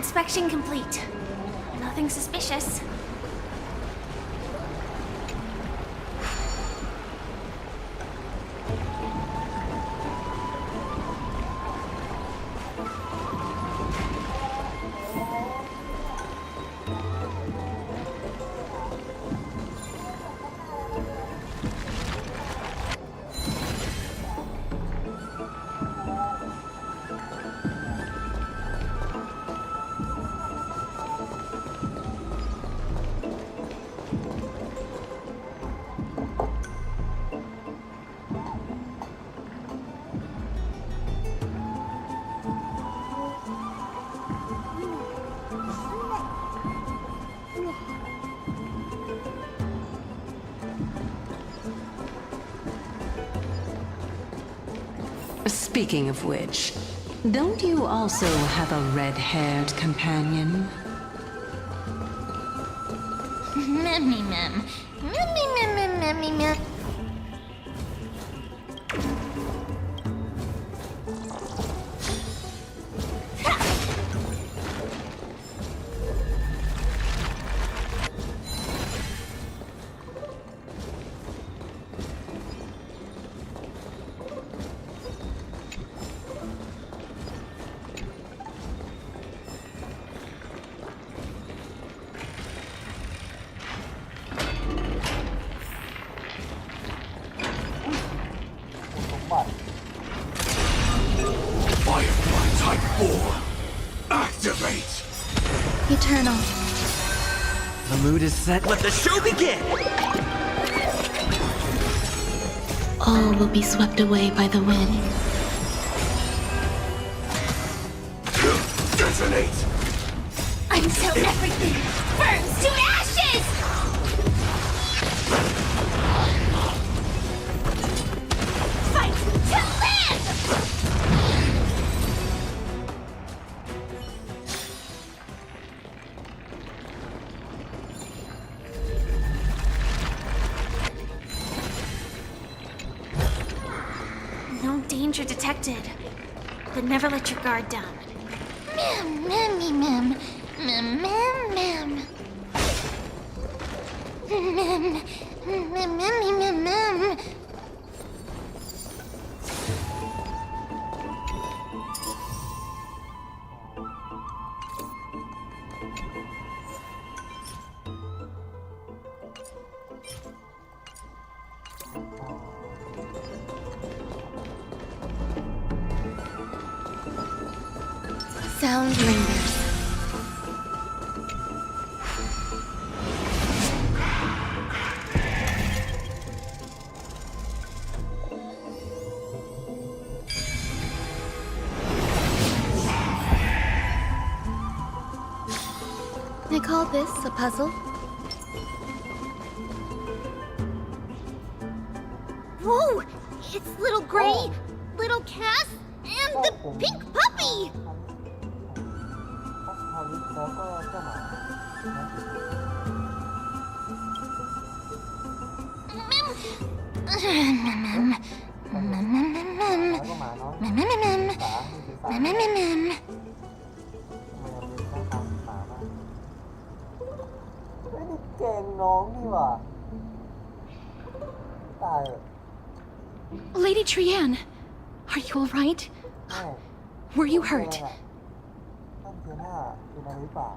Inspection complete. Nothing suspicious. Speaking of which, don't you also have a red-haired companion? Memmy mem. Memmy mem mem memmy mem. Firefly Type 4. Activate! Eternal. The mood is set. Let the show begin! All will be swept away by the wind. Detonate! Until everything burns to ashes! Fight to live! No danger detected, but never let your guard down. Mem, memmy, mem, mem, mem, mem. Mem, mem, memmy, mem, mem. Sound lingers. They call this a puzzle? Whoa! It's little Gray, little Cass, and the pink puppy! แล้วก็เจ้าหมาแล้วก็หมาน้อยขามีสีสันทำไมเราเป็นหน้าตาหมามากไม่ได้เก่งน้องนี่หว่าตายเลย Lady Trianne, are you alright? แม่ Were you hurt? ท่านเทียน่าเป็นอะไรหรือเปล่า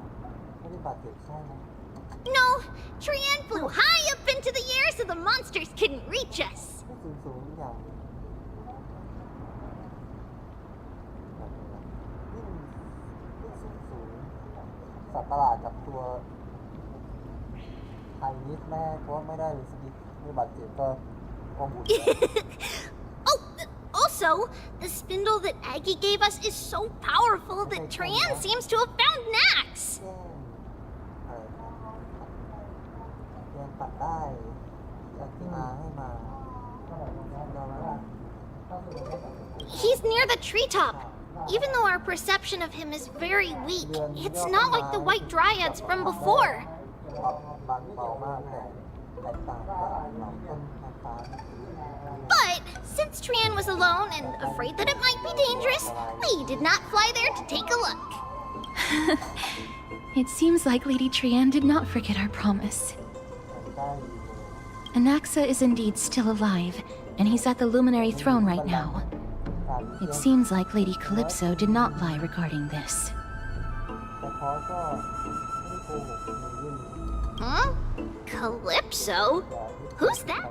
ไม่ได้บาดเจ็บใช่ไหม No, Trianne flew high up into the air so the monsters couldn't reach us. ไม่สูงอย่างสูงสัตว์ประหลาดกับตัวไทยนิดแม่เพราะไม่ได้เลยสักนิดไม่บาดเจ็บก็บุญ Oh, also, the spindle that Aggie gave us is so powerful that Trianne seems to have found an axe. แกงปัดได้จากที่มาให้มา He's near the treetop. Even though our perception of him is very weak, it's not like the white dryads from before. บางเบามากแต่แตกต่างจากเหล่าต้นไม้ฟ้า But since Trianne was alone and afraid that it might be dangerous, we did not fly there to take a look. It seems like Lady Trian did not forget our promise. Anaxa is indeed still alive, and he's at the Luminary Throne right now. It seems like Lady Calypso did not lie regarding this. แต่พอก็ไม่โกหกมีเรื่องนี้ Huh? Calypso? Who's that?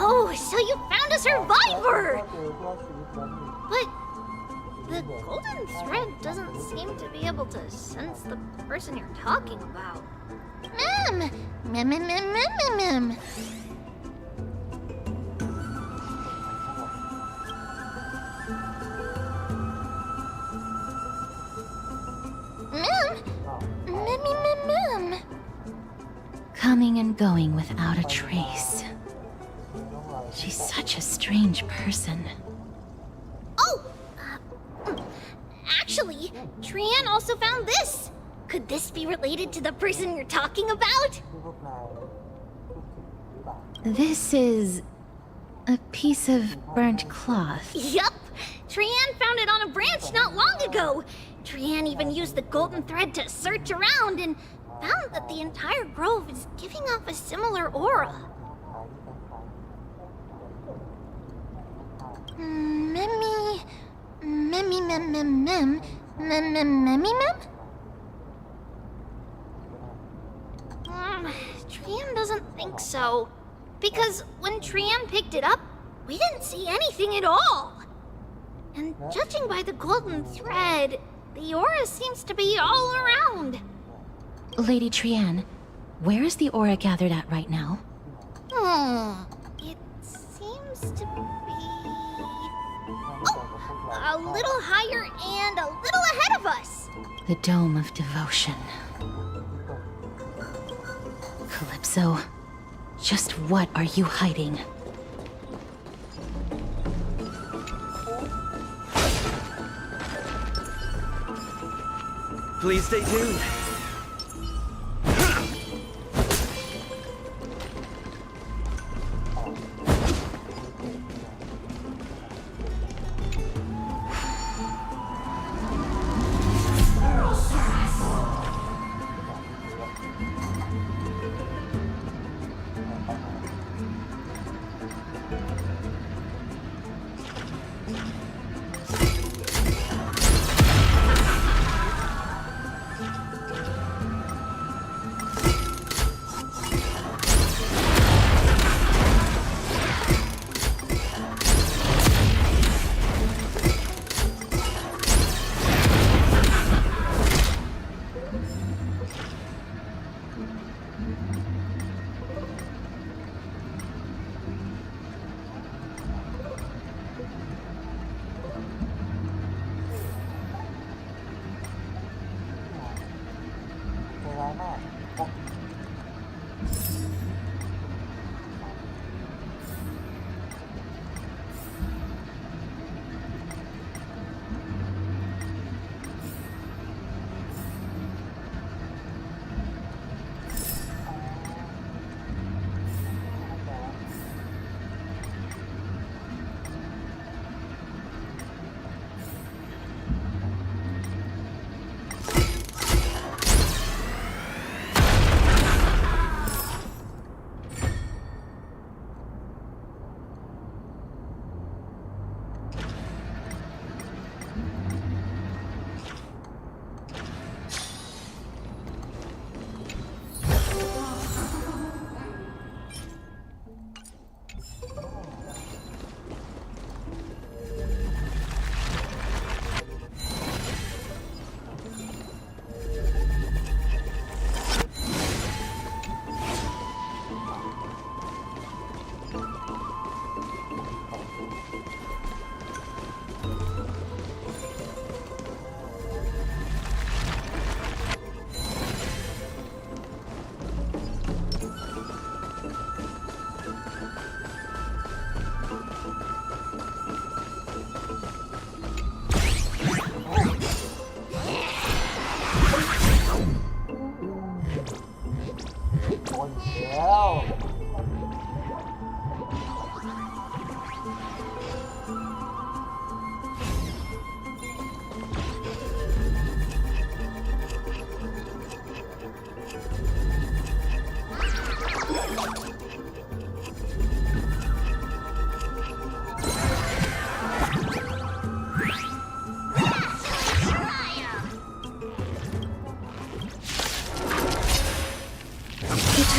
Oh, so you found a survivor! ก็เจอเพื่อชีวิตนั้นอีก But the golden thread doesn't seem to be able to sense the person you're talking about. Mem. Mem. Coming and going without a trace. She's such a strange person. Oh! Actually, Trian also found this. Could this be related to the person you're talking about? ที่พวกนายพูดถึงหรือเปล่า This is a piece of burnt cloth. Yup! Trian found it on a branch not long ago. Trian even used the golden thread to search around and found that the entire grove is giving off a similar aura. Trian doesn't think so. Because when Trian picked it up, we didn't see anything at all. And judging by the golden thread, the aura seems to be all around. Lady Trian, where is the aura gathered at right now? It seems to be... Oh! A little higher and a little ahead of us! The Dome of Devotion. Calypso, just what are you hiding? Please stay tuned.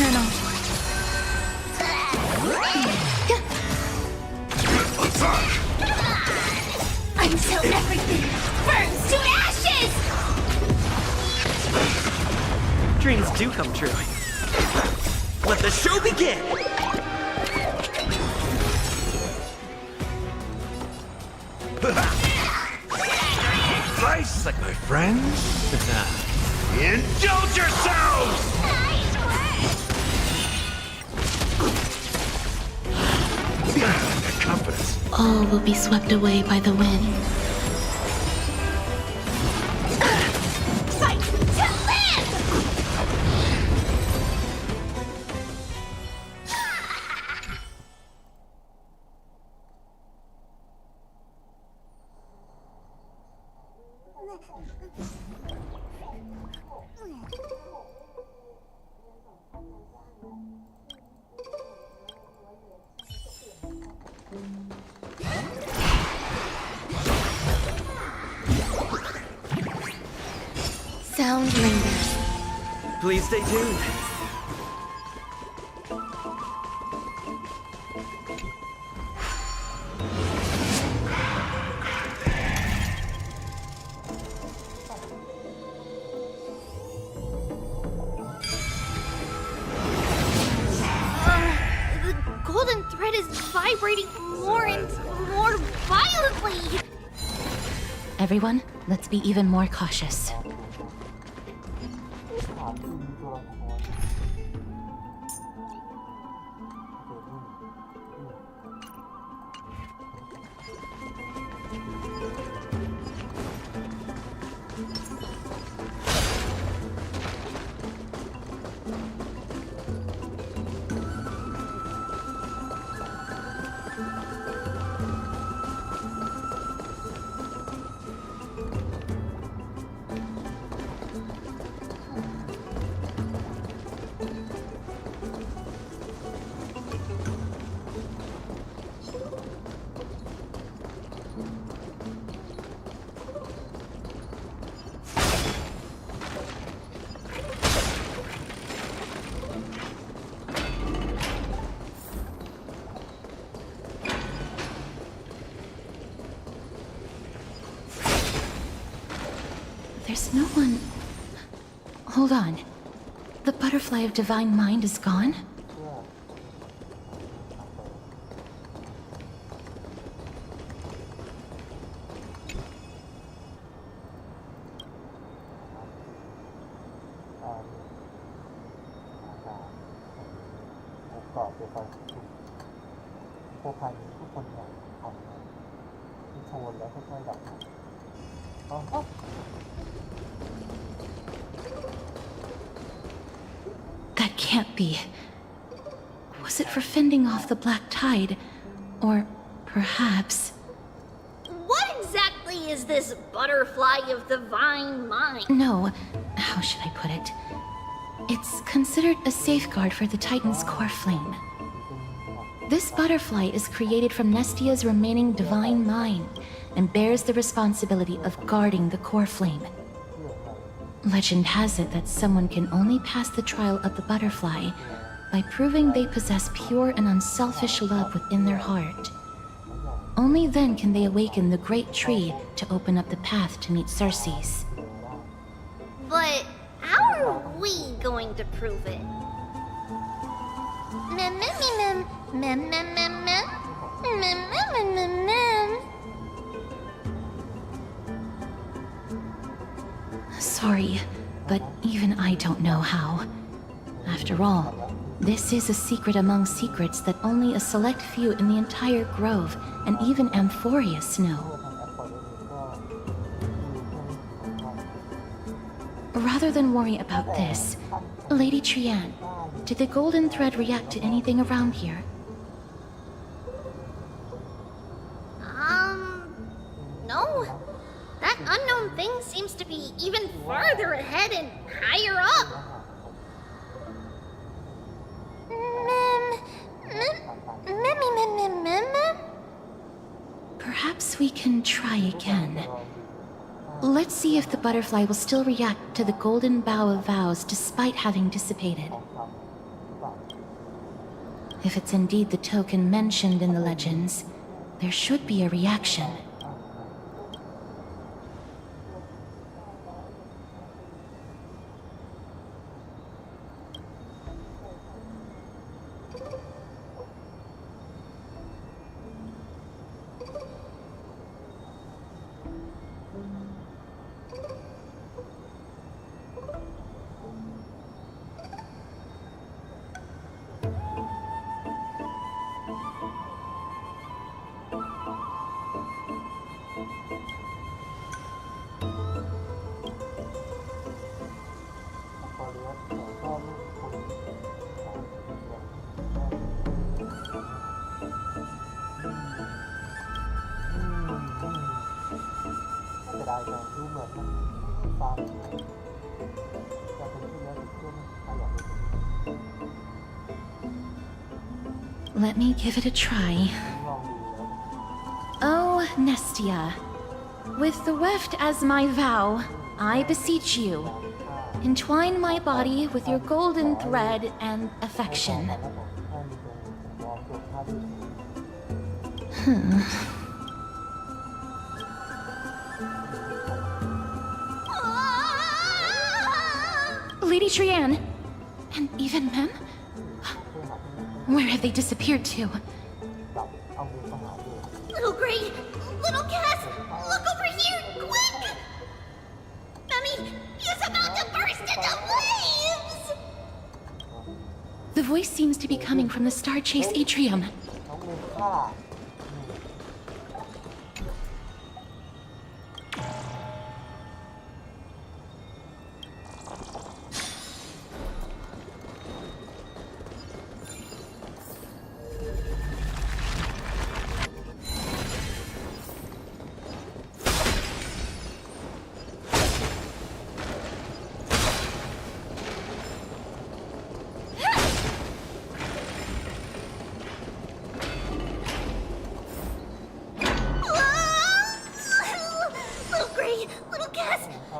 Colonel. Attack! Until everything burns to ashes! Dreams do come true. Let the show begin! Nice, like my friends. Indulge yourselves! Nice work! That confidence. All will be swept away by the wind. Fight to live! Sound lingers. Please stay tuned. The golden thread is vibrating more and more violently! Everyone, let's be even more cautious. ถามที่มีตัวละคร There's no one... Hold on. The butterfly of divine mind is gone? โอกาสจะไปพวกใครทุกคนอยากทำที่โชว์แล้วค่อยๆดับอ๋อ That can't be. Was it for fending off the black tide? Or perhaps... What exactly is this butterfly of divine mind? No, how should I put it? It's considered a safeguard for the Titan's core flame. This butterfly is created from Nestia's remaining divine mind and bears the responsibility of guarding the core flame. Legend has it that someone can only pass the trial of the butterfly by proving they possess pure and unselfish love within their heart. Only then can they awaken the great tree to open up the path to meet Cersei's. But how are we going to prove it? Mem mem mem mem mem mem mem mem mem mem mem. Sorry, but even I don't know how. After all, this is a secret among secrets that only a select few in the entire grove and even Amphorius know. Rather than worry about this, Lady Trian, did the golden thread react to anything around here? No. That unknown thing seems to be even farther ahead and higher up. Perhaps we can try again. Let's see if the butterfly will still react to the golden bough of vows despite having dissipated. If it's indeed the token mentioned in the legends, there should be a reaction. Let me give it a try. Oh, Nestia, with the weft as my vow, I beseech you, entwine my body with your golden thread and affection. Lady Trianne, and even Mem? Where have they disappeared to? Little Gray, little Cass, look over here, quick! Memmy, he's about to burst into flames! The voice seems to be coming from the Star Chase atrium.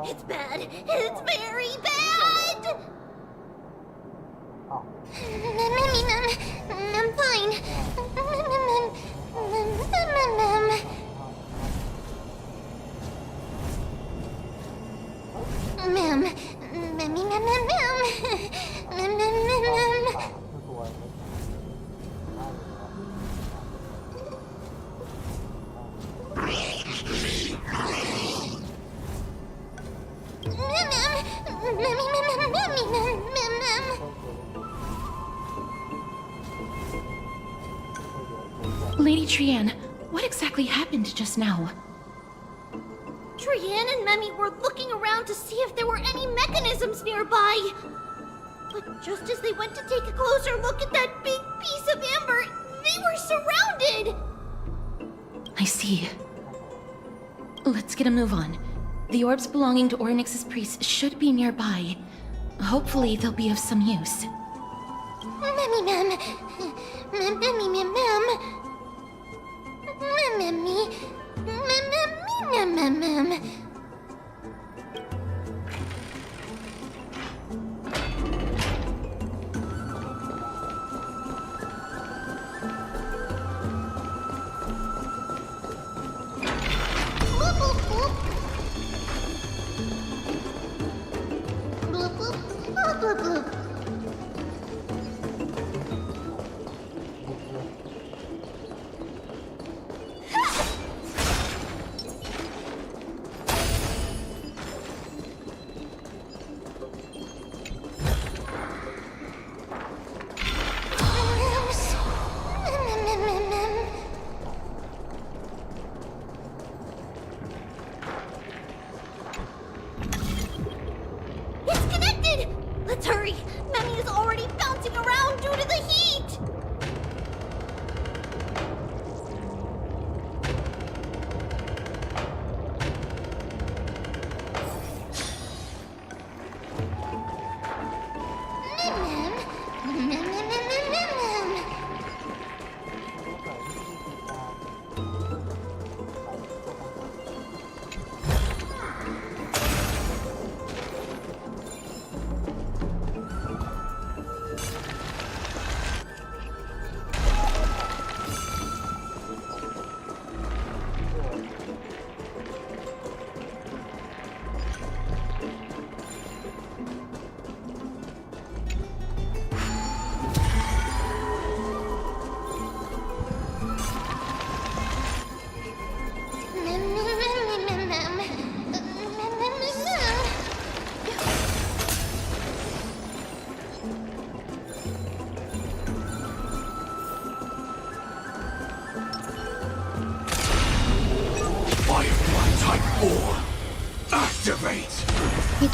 It's bad. It's very bad! I'm fine. Lady Trianne, what exactly happened just now? Trianne and Memmy were looking around to see if there were any mechanisms nearby. But just as they went to take a closer look at that big piece of amber, they were surrounded! I see. Let's get a move on. The orbs belonging to Ornyx's priests should be nearby. Hopefully they'll be of some use. Memmy, Mem. Memmy, Mem, Mem. Memmy. Mem, Mem, Mem.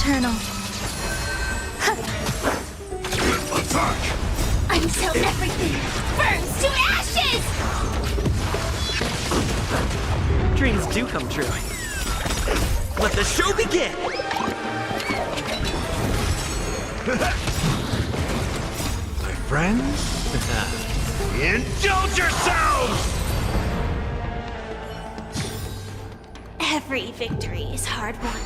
Eternal. Attack! Until everything burns to ashes! Dreams do come true. Let the show begin! My friends? Indulge yourselves! Every victory is hard won.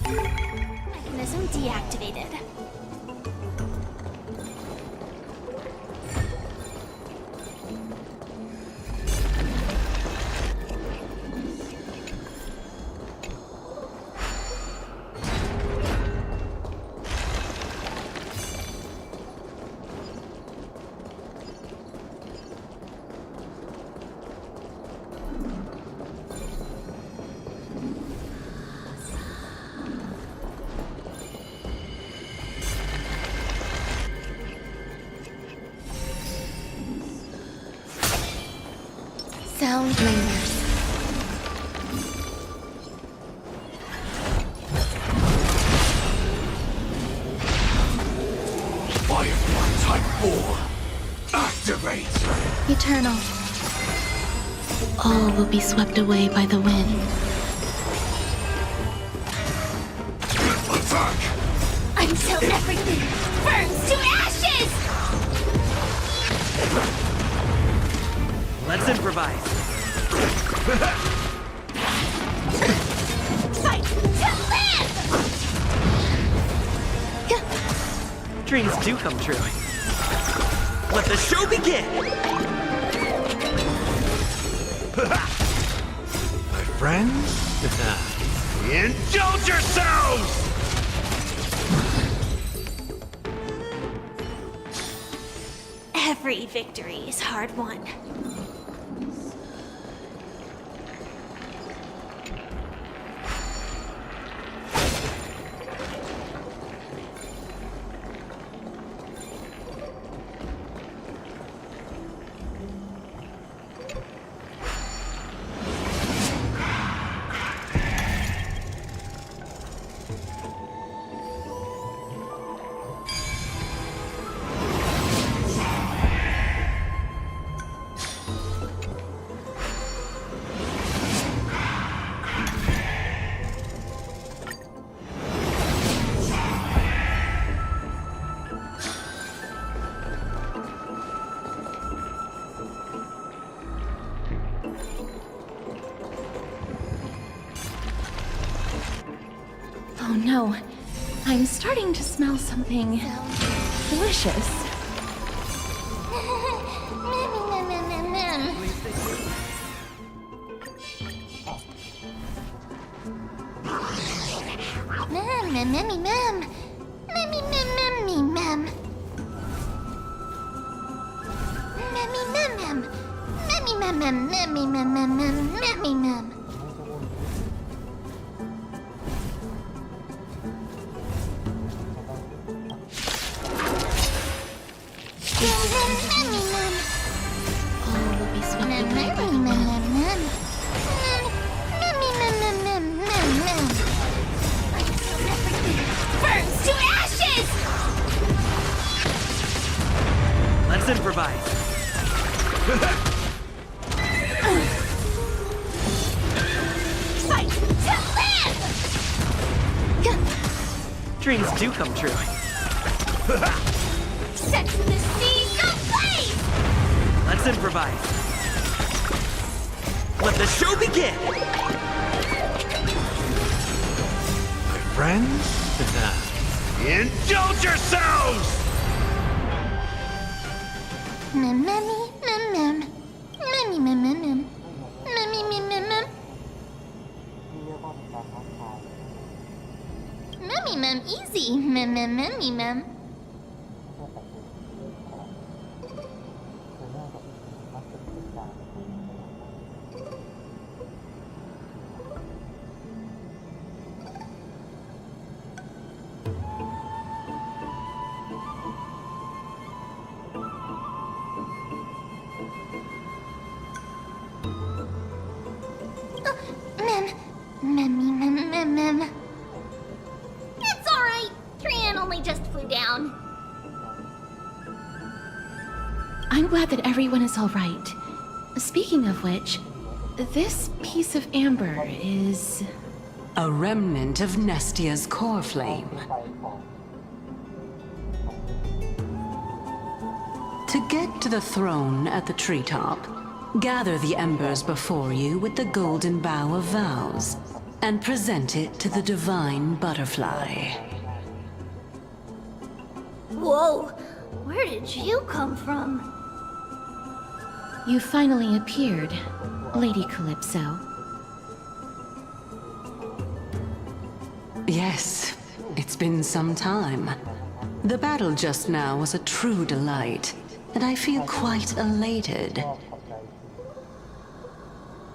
'Mechanism deactivated. Sound lingers. Firefly Type 4. Activate! Eternal. All will be swept away by the wind. Attack! Until everything burns to ashes! Let's improvise. Fight to live! Dreams do come true. Let the show begin! My friends? Indulge yourselves! Every victory is hard won. Oh no. I'm starting to smell something delicious. Dreams do come true. Sex in the sea, go play! Let's improvise. Let the show begin! My friends? Indulge yourselves! Mammy, mem, mammy, mem, mem, mammy, mem, mem, ที่เรียกว่าเป็นการทักทาย mammy, mem, easy, mem, mammy, mem. เพื่อแต่งตัวคือเนื่องจากมักจะเป็นการ Mem, mammy, mem. It's alright. Trian only just flew down. I'm glad that everyone is all right. Speaking of which, this piece of amber is... A remnant of Nestia's core flame. ไปของ To get to the throne at the treetop, gather the embers before you with the golden bough of vows, and present it to the divine butterfly. Whoa, where did you come from? You finally appeared, Lady Calypso. Yes, it's been some time. The battle just now was a true delight, and I feel quite elated. ก็ขอบใจ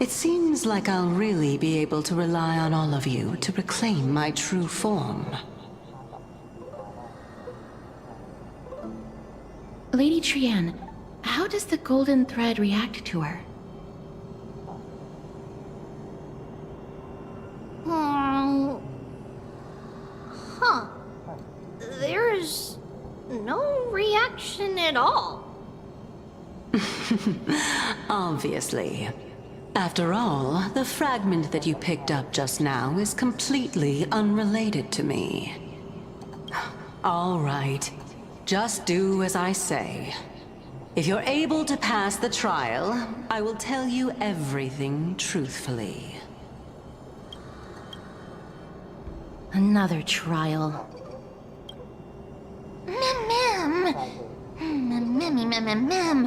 It seems like I'll really be able to rely on all of you to reclaim my true form. Lady Trian, how does the golden thread react to her? Oh. Huh. There's no reaction at all. Obviously. After all, the fragment that you picked up just now is completely unrelated to me. All right. Just do as I say. If you're able to pass the trial, I will tell you everything truthfully. Another trial. Mem. Mem.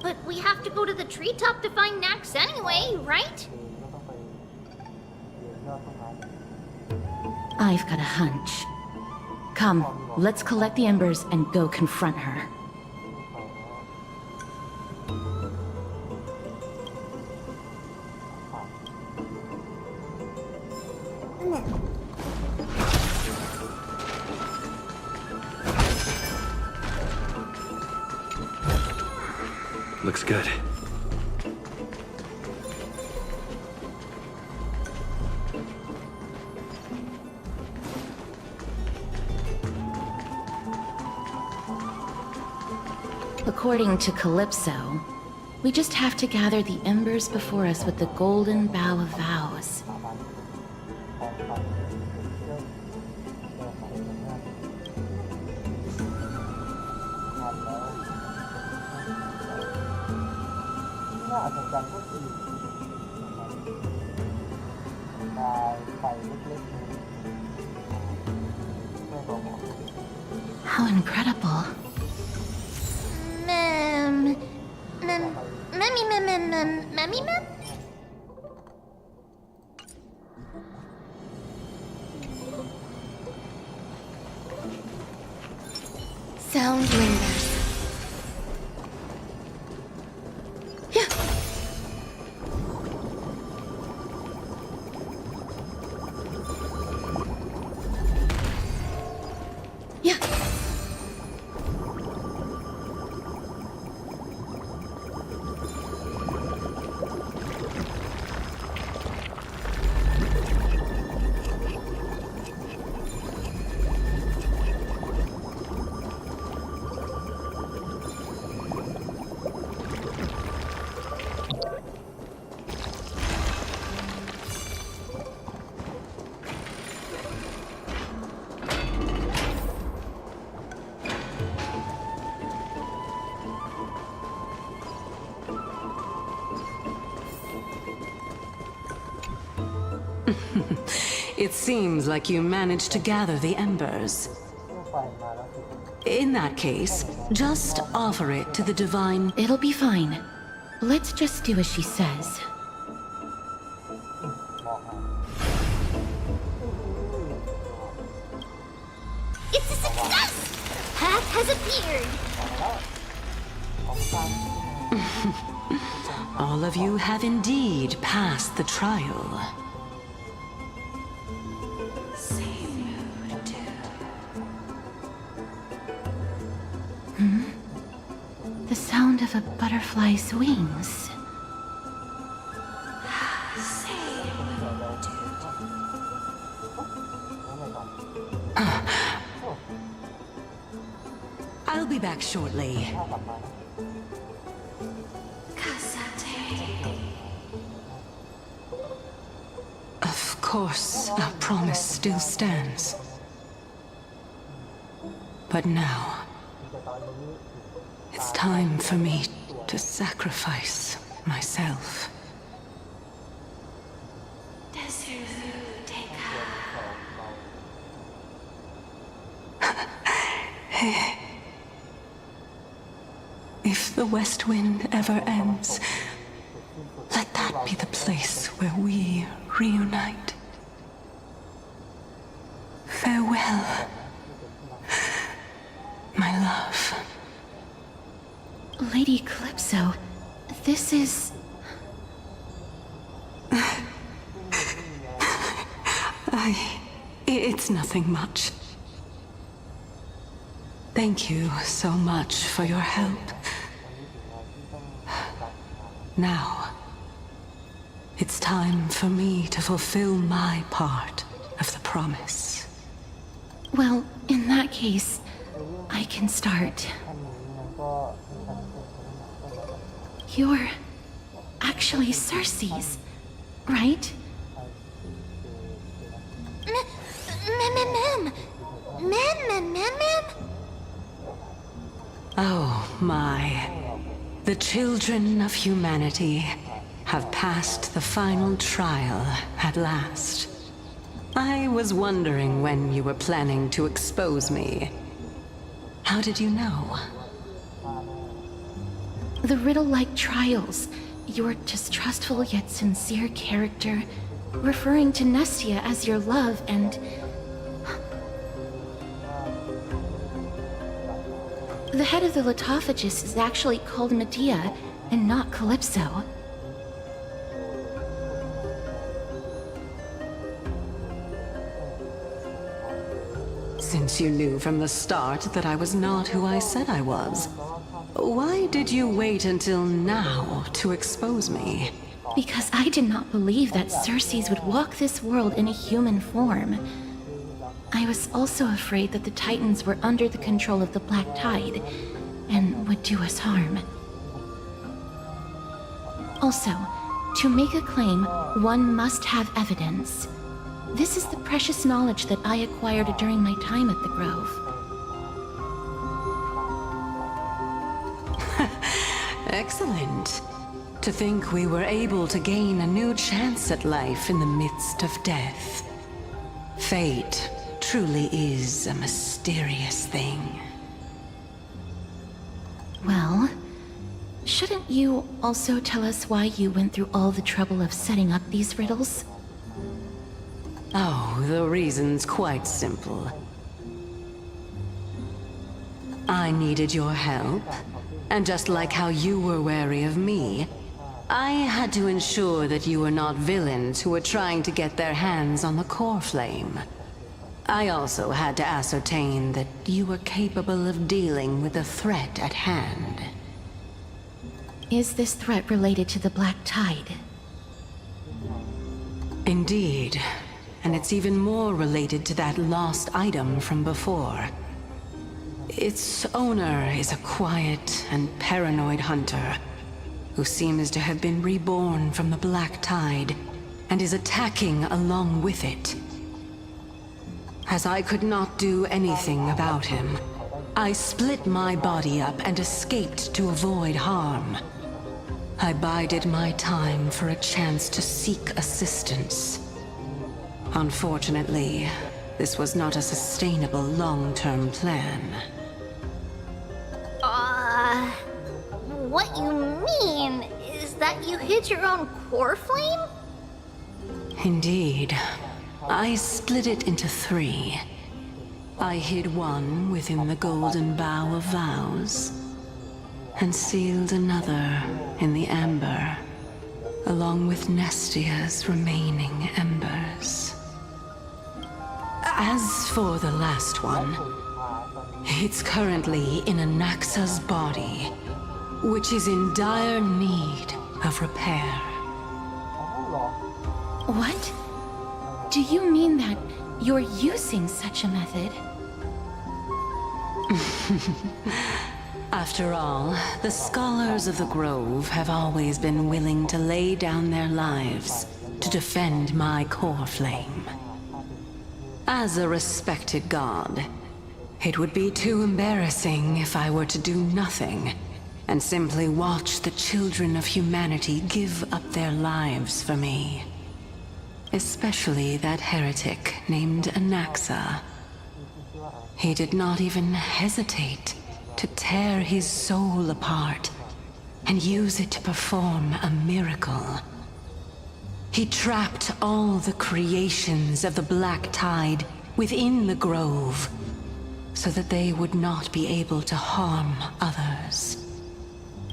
But we have to go to the treetop to find Nax anyway, right? ก็ต้องไปเรียนยอดต้นไม้ I've got a hunch. Come, let's collect the embers and go confront her. Looks good. According to Calypso, we just have to gather the embers before us with the golden bough of vows. น่าอัศจรรย์ก็คือลายไฟเล็กๆไม่บอก How incredible. Mammy, mem. Sound lingers. Yeah. Yeah. It seems like you managed to gather the embers. เครื่องไฟมาแล้วสิ In that case, just offer it to the divine. It'll be fine. Let's just do as she says. บอกมา It's a success! Path has appeared. ของฟัง All of you have indeed passed the trial. The sound of a butterfly's wings. I'll be back shortly. ถ้ากลับมา Of course, our promise still stands. But now, แต่ตอนนี้ it's time for me to sacrifice myself. If the west wind ever ends, let that be the place where we reunite. Farewell, my love. Lady Calypso, this is... It's nothing much. Thank you so much for your help. Now, it's time for me to fulfill my part of the promise. Well, in that case, I can start. ท่านนี้มันก็มีการเป็นคนที่ You're actually Cersei's, right? Mem. Oh my. The children of humanity have passed the final trial at last. I was wondering when you were planning to expose me. How did you know? The riddle-like trials, your distrustful yet sincere character, referring to Nestia as your love and... The head of the Litophagus is actually called Medea and not Calypso. Since you knew from the start that I was not who I said I was, why did you wait until now to expose me? Because I did not believe that Cersei's would walk this world in a human form. I was also afraid that the Titans were under the control of the Black Tide and would do us harm. Also, to make a claim, one must have evidence. This is the precious knowledge that I acquired during my time at the Grove. Excellent. To think we were able to gain a new chance at life in the midst of death. Fate truly is a mysterious thing. Well, shouldn't you also tell us why you went through all the trouble of setting up these riddles? Oh, the reason's quite simple. I needed your help, and just like how you were wary of me, I had to ensure that you were not villains who were trying to get their hands on the core flame. I also had to ascertain that you were capable of dealing with the threat at hand. Is this threat related to the Black Tide? Indeed, and it's even more related to that lost item from before. Its owner is a quiet and paranoid hunter who seems to have been reborn from the Black Tide and is attacking along with it. As I could not do anything about him, I split my body up and escaped to avoid harm. I bided my time for a chance to seek assistance. Unfortunately, this was not a sustainable long-term plan. What you mean is that you hid your own core flame? Indeed. I split it into 3. I hid one within the golden bough of vows, and sealed another in the amber, along with Nestia's remaining embers. As for the last one, it's currently in Anaxa's body, which is in dire need of repair. What? Do you mean that you're using such a method? After all, the scholars of the Grove have always been willing to lay down their lives to defend my core flame. As a respected god, it would be too embarrassing if I were to do nothing and simply watch the children of humanity give up their lives for me. Especially that heretic named Anaxa. He did not even hesitate to tear his soul apart and use it to perform a miracle. He trapped all the creations of the Black Tide within the Grove so that they would not be able to harm others.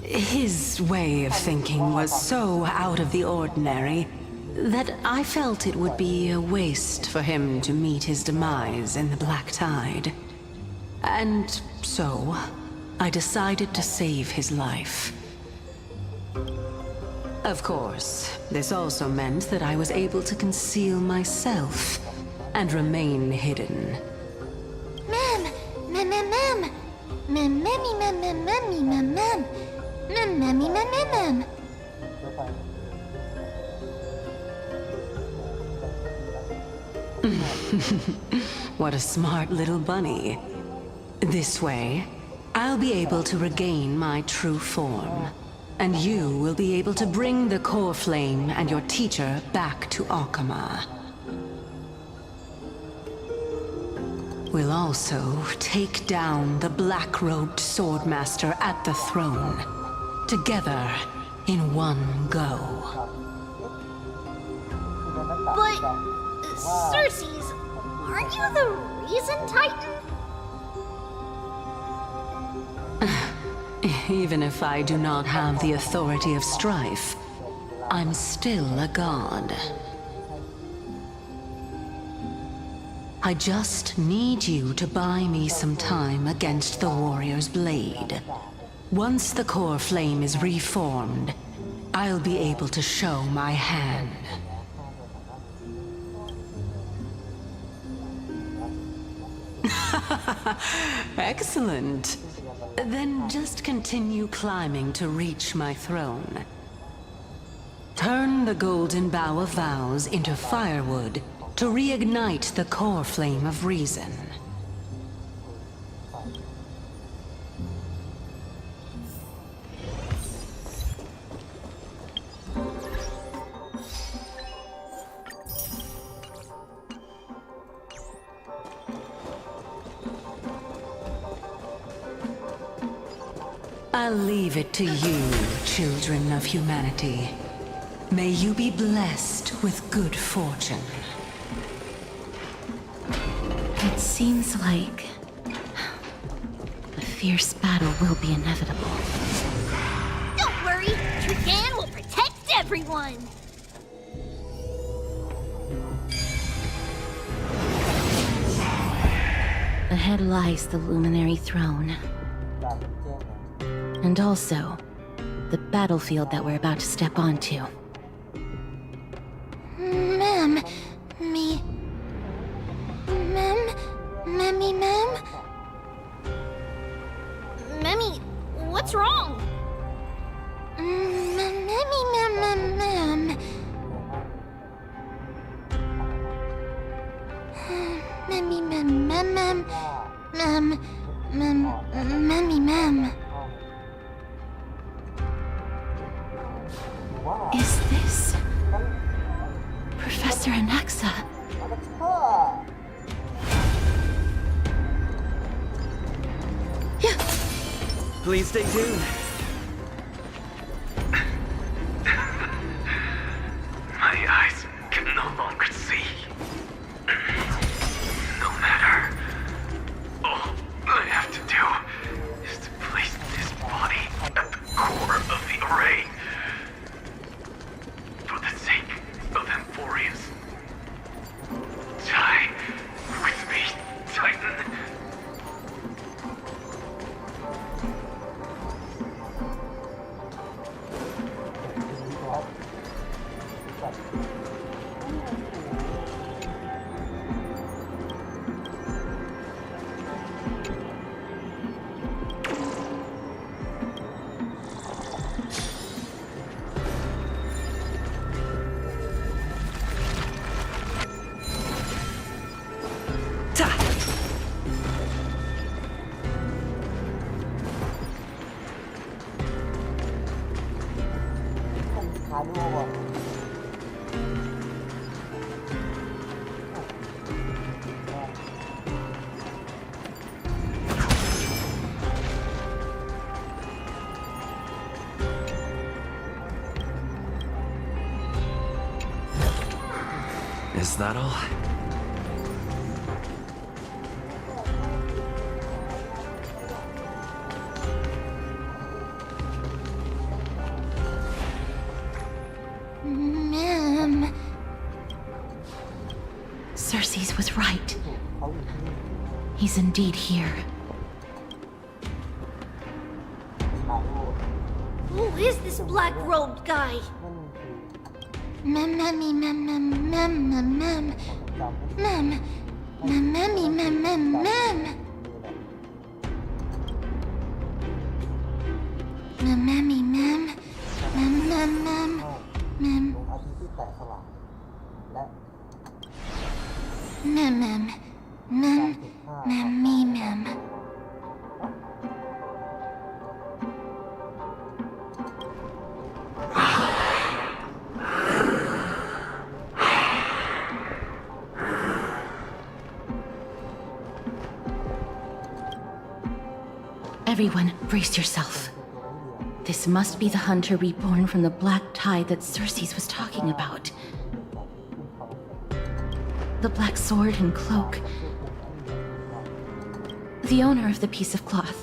His way of thinking was so out of the ordinary that I felt it would be a waste for him to meet his demise in the Black Tide. And so, I decided to save his life. Of course, this also meant that I was able to conceal myself and remain hidden. What a smart little bunny. This way, I'll be able to regain my true form, and you will be able to bring the core flame and your teacher back to Akama. We'll also take down the black-robed swordmaster at the throne, together in one go. But, Circes, aren't you the reason Titan? Even if I do not have the authority of strife, I'm still a god. I just need you to buy me some time against the warrior's blade. Once the core flame is reformed, I'll be able to show my hand. Excellent. Then just continue climbing to reach my throne. Turn the golden bough of vows into firewood to reignite the core flame of reason. I'll leave it to you, children of humanity. May you be blessed with good fortune. It seems like a fierce battle will be inevitable. Don't worry, Trigan will protect everyone! Ahead lies the Luminary Throne. And also, the battlefield that we're about to step onto. Ma'am, Memmy, what's wrong? Is this Professor Anaxa? ระชาก Please stay tuned. My eyes can no longer see. No matter. All I have to do is to place this body at the core of the array. For the sake of Emporius. Die with me, Titan. ครับ Ta! คาดูอ่ะ Is that all? Ma'am. Cersei's was right. เขาอยู่ที่นี่ He's indeed here. คาดู Who is this black-robed guy? นั่นคือ Mammy, mam, mam, mam, mam, mam, จำไม่ mam, mammy, mam, mam, mam, ได้เลย mammy, mam, mam, mam, mam, ด mam, วงอาทิตย์ที่แตกสลายและ mam, mam, การ mam, ถูกฆ่า mammy, mam. Everyone, brace yourself. This must be the hunter reborn from the black tide that Cersei's was talking about. The black sword and cloak. The owner of the piece of cloth.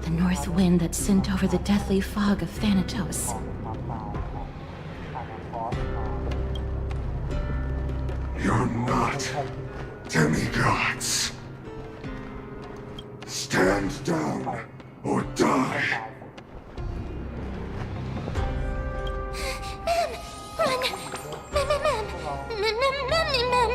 The north wind that sent over the deathly fog of Thanatos. You're not demigods. Stand down or die. Run! Mam, mam, mam, mam, mam, mammy, mam.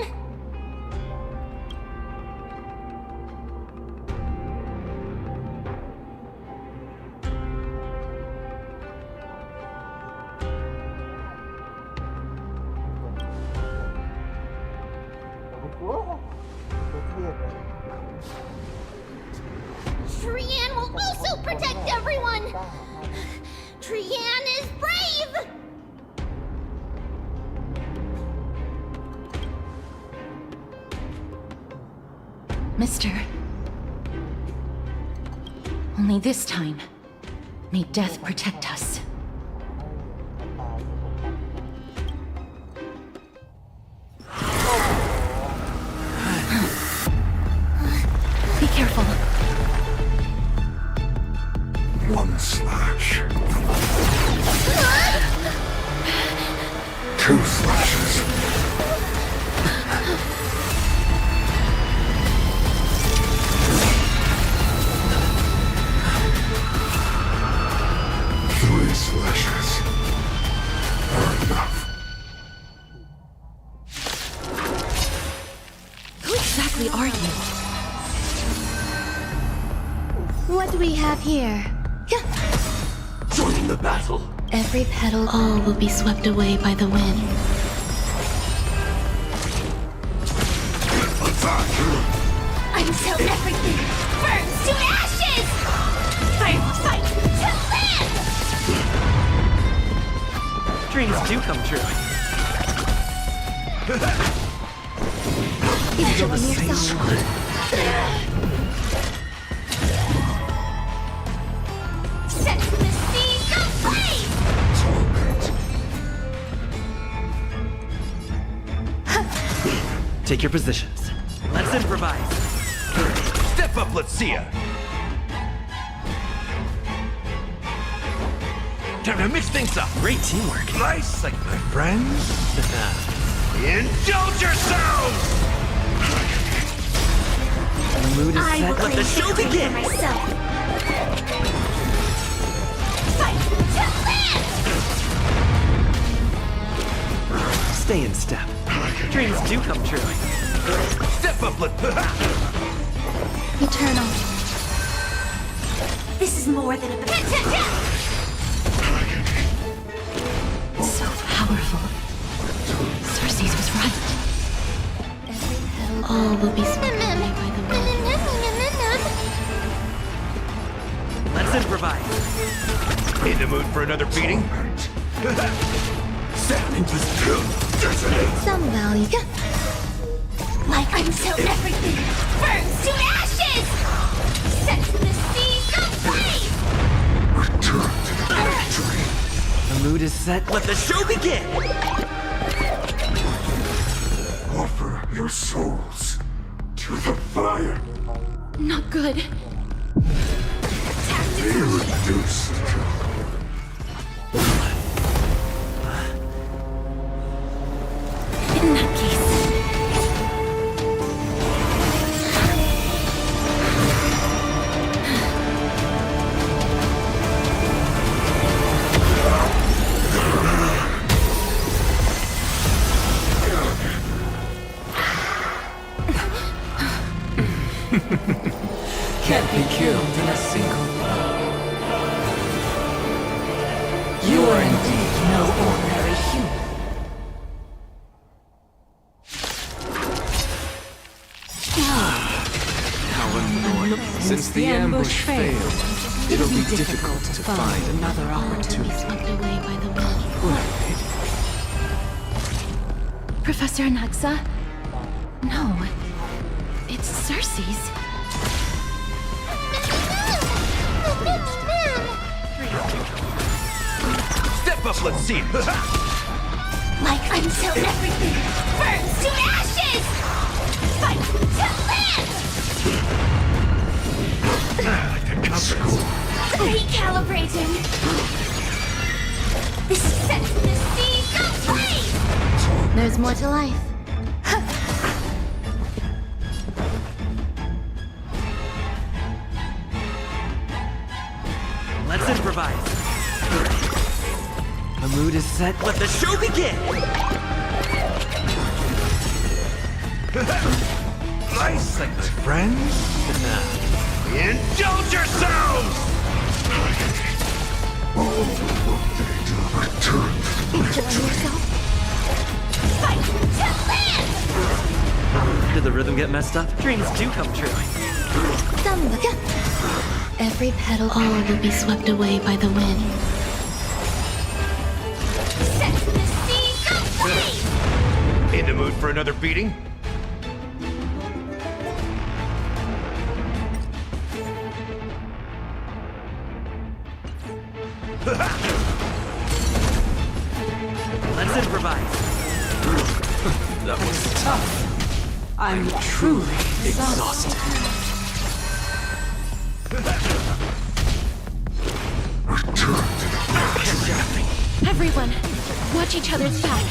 โอ้โหเทียบเลย Trian will also protect everyone! Trian is brave! Mister. Only this time, may death protect us. Be careful. One slash. Two slashes. Three slashes are enough. Who exactly are you? What do we have here? Join the battle. Every petal, all will be swept away by the wind. Attack! Until everything burns to ashes! I fight to live! Dreams do come true. Still the same one. Set to the seas of flame! Take your positions. Let's improvise. Step up, let's see ya. Time to mix things up. Great teamwork. Nice, like my friends. Indulge yourselves! The mood is I set. will Let the claim show victory begin. for myself. Fight to live! Stay in step. Dreams do come true. Step up, let's... Eternal. This is more than a... So powerful. Cersei's was right. All will be swept away by the wind. Let's improvise. In the mood for another beating? Step into skill. Some value. Like until everything burns to ashes! Set to the seas of flame! Return to the victory. The mood is set. Let the show begin. Offer your souls to the fire. Not good. Be reduced to In that case. Can't be killed in a single blow. You are indeed no ordinary human. How annoying. Since the ambush failed, it'll be difficult to find another All will be opportunity. swept away by the wind. Professor Anaxa? No. It's Cersei's. Step up, let's see. Like until everything burns to ashes! Fight to live! Like the compass. Recalibrating! This is set to the seas of flame! There's more to life. Let's improvise. The mood is set. Let the show begin. Nice, like my friends. Indulge yourselves! all the workday to return to the victory. Fight to live! Did the rhythm get messed up? Dreams do come true. Every petal. All will be swept away by the wind. Set to the seas of flame! In the mood for another beating? Let's improvise. That was tough. I'm truly Exhausted. Return to the Everyone, watch each other's back.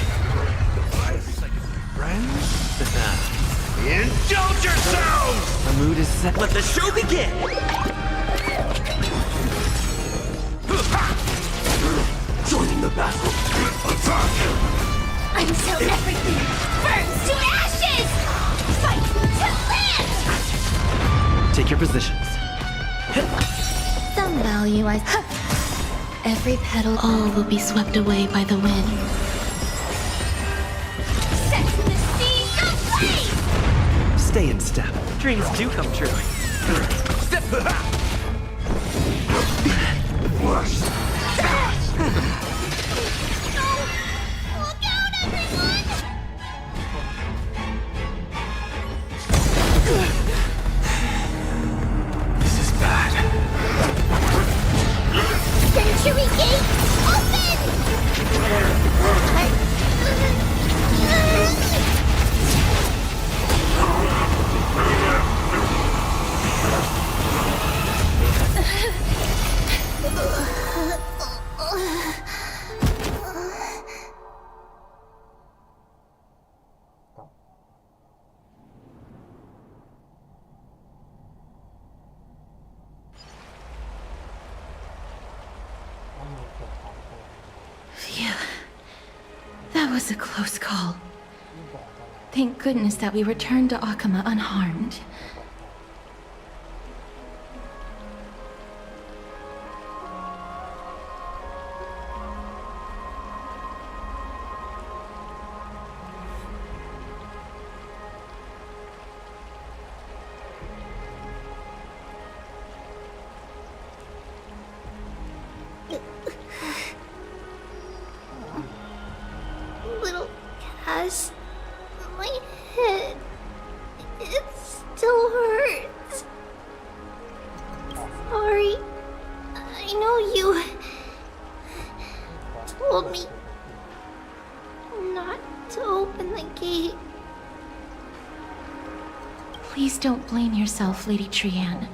Friends? Indulge yourselves! The mood is set. Let the show begin. Joining the battle. Attack! Until everything burns to ashes! Fight to live! Take your positions. Some value, I... Every petal. All will be swept away by the wind. Set to the seas of flame! Stay in step. Dreams do come true. Step! flesh. Look out, everyone! was a close call. Thank goodness that we returned to Akama unharmed. Little Cass, my head, it still hurts. Sorry, I know you told me not to open the gate. Please don't blame yourself, Lady Trianne.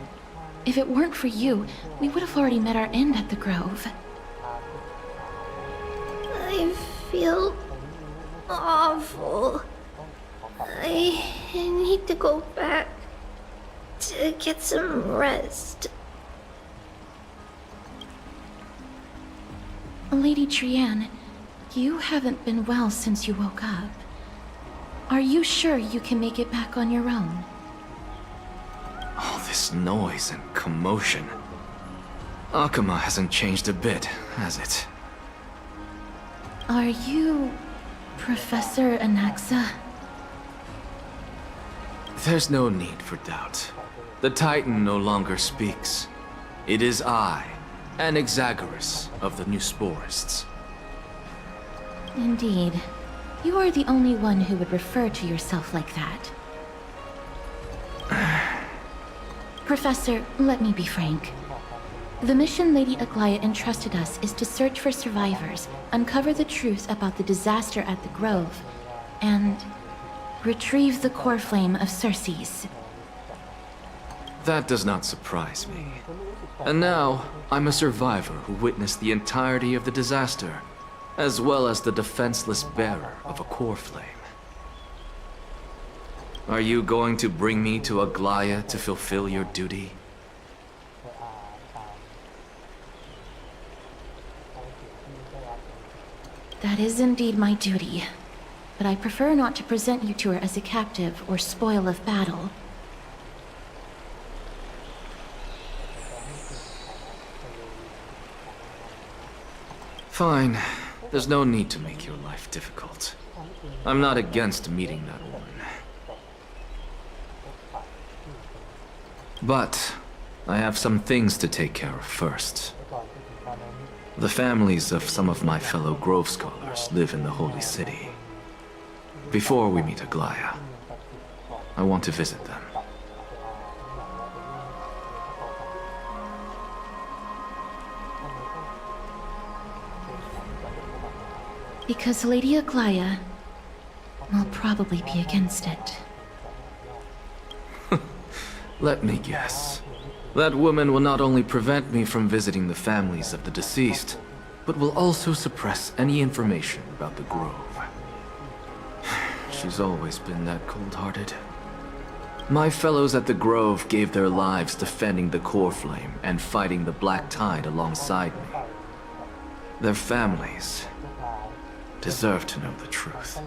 If it weren't for you, we would have already met our end at the Grove. I feel awful. I need to go back to get some rest. Lady Trianne, you haven't been well since you woke up. Are you sure you can make it back on your own? All this noise and commotion. Akama hasn't changed a bit, has it? Are you Professor Anaxa? There's no need for doubt. The Titan no longer speaks. It is I, Anaxagoras of the New Sporists. Indeed. You are the only one who would refer to yourself like that. Professor, let me be frank. The mission Lady Aglaya entrusted us is to search for survivors, uncover the truth about the disaster at the Grove, and retrieve the core flame of Circes. That does not surprise me. And now, I'm a survivor who witnessed the entirety of the disaster, as well as the defenseless bearer of a core flame. Are you going to bring me to Aglaya to fulfill your duty? That is indeed my duty, but I prefer not to present you to her as a captive or spoil of battle. Fine. There's no need to make your life difficult. I'm not against meeting that woman. But I have some things to take care of first. The families of some of my fellow Grove scholars live in the Holy City. Before we meet Aglaya, I want to visit them. Because Lady Aglaya will probably be against it. Let me guess. That woman will not only prevent me from visiting the families of the deceased, but will also suppress any information about the Grove. She's always been that cold-hearted. My fellows at the Grove gave their lives defending the core flame and fighting the Black Tide alongside me. Their families deserve to know the truth.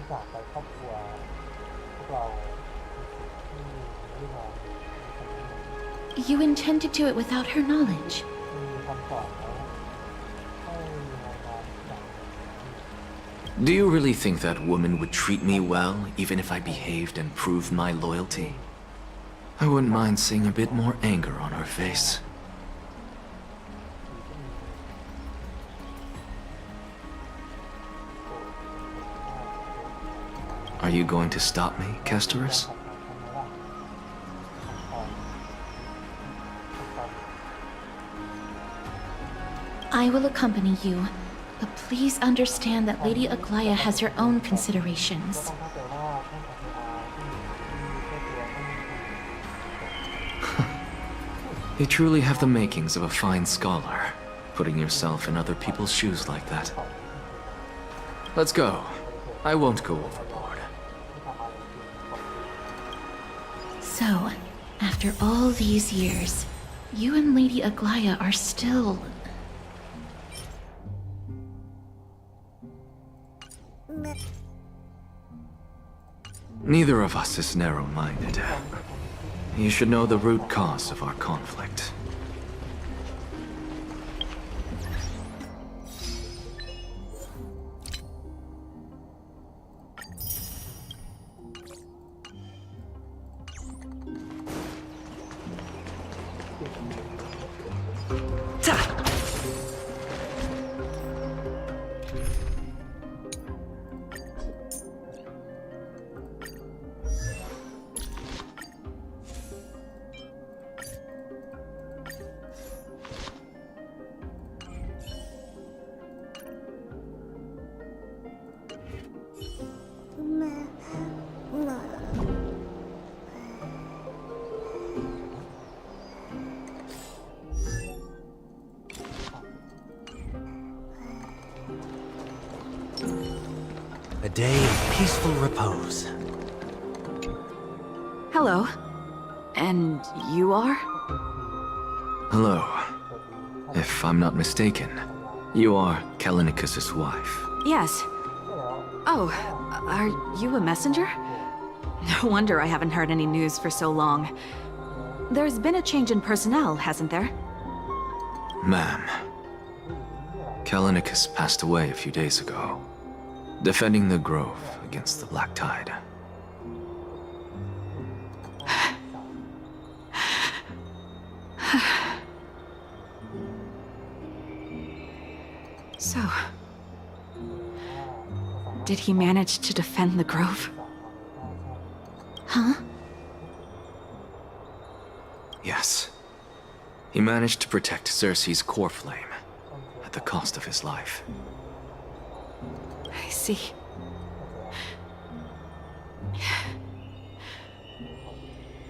You intend to do it without her knowledge. Do you really think that woman would treat me well, even if I behaved and proved my loyalty? I wouldn't mind seeing a bit more anger on her face. Are you going to stop me, Kesterus? I will accompany you, but please understand that Lady Aglaya has her own considerations. You truly have the makings of a fine scholar, putting yourself in other people's shoes like that. Let's go. I won't go overboard. So, after all these years, you and Lady Aglaya are still... Neither of us is narrow-minded. You should know the root cause of our conflict. A day of peaceful repose. Hello. And you are? Hello. If I'm not mistaken, you are Kalinicus's wife. Yes. Oh, are you a messenger? No wonder I haven't heard any news for so long. There's been a change in personnel, hasn't there? Ma'am, Kalinicus passed away a few days ago, defending the Grove against the Black Tide. So, did he manage to defend the Grove? Huh? Yes. He managed to protect Cersei's core flame at the cost of his life. I see.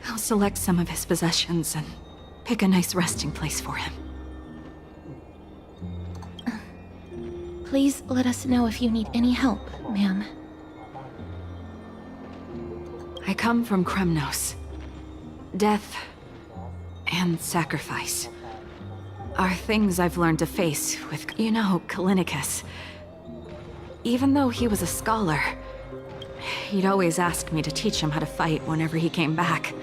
I'll select some of his possessions and pick a nice resting place for him. Please let us know if you need any help, ma'am. I come from Kremnos. Death and sacrifice are things I've learned to face with, Kalinicus. Even though he was a scholar, he'd always ask me to teach him how to fight whenever he came back.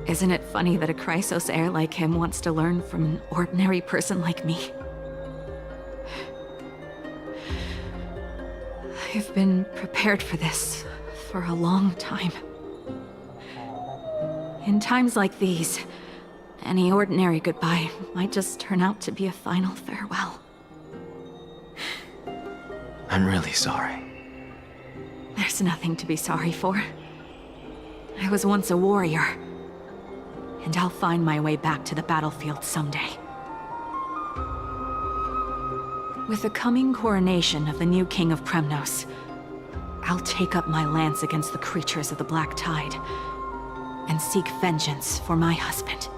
Isn't it funny that a Chrysos heir like him wants to learn from an ordinary person like me? I've been prepared for this for a long time. In times like these, any ordinary goodbye might just turn out to be a final farewell. I'm really sorry. There's nothing to be sorry for. I was once a warrior, and I'll find my way back to the battlefield someday. With the coming coronation of the new king of Kremnos, I'll take up my lance against the creatures of the Black Tide and seek vengeance for my husband.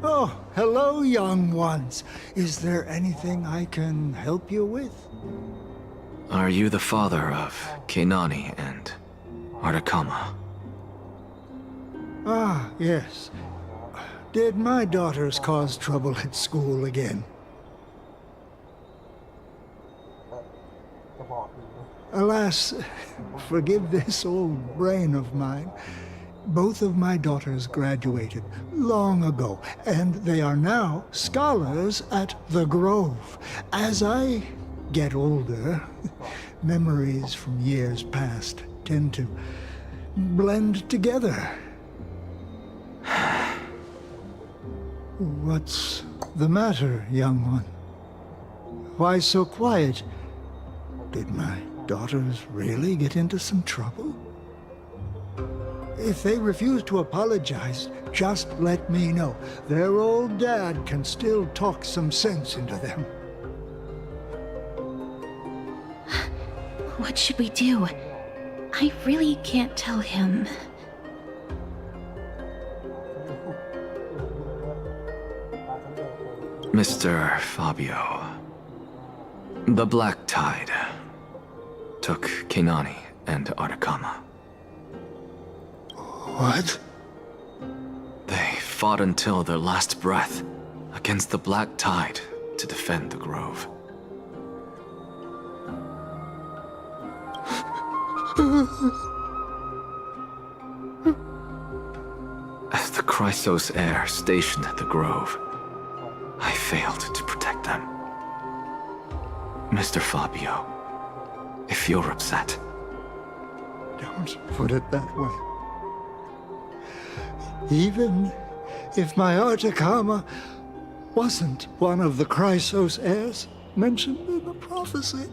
Oh, hello, young ones. Is there anything I can help you with? Are you the father of Kenani and Artakama? Ah, yes. Did my daughters cause trouble at school again? Alas, forgive this old brain of mine. Both of my daughters graduated long ago, and they are now scholars at the Grove. As I get older, memories from years past tend to blend together. What's the matter, young one? Why so quiet? Did my daughters really get into some trouble? If they refuse to apologize, just let me know. Their old dad can still talk some sense into them. What should we do? I really can't tell him. Mr. Fabio, the Black Tide took Kenani and Atacama. What? They fought until their last breath against the Black Tide to defend the Grove. As the Chrysos heir stationed at the Grove, I failed to protect them. Mr. Fabio, if you're upset... Don't put it that way. Even if my Atacama wasn't one of the Chrysos heirs mentioned in the prophecy.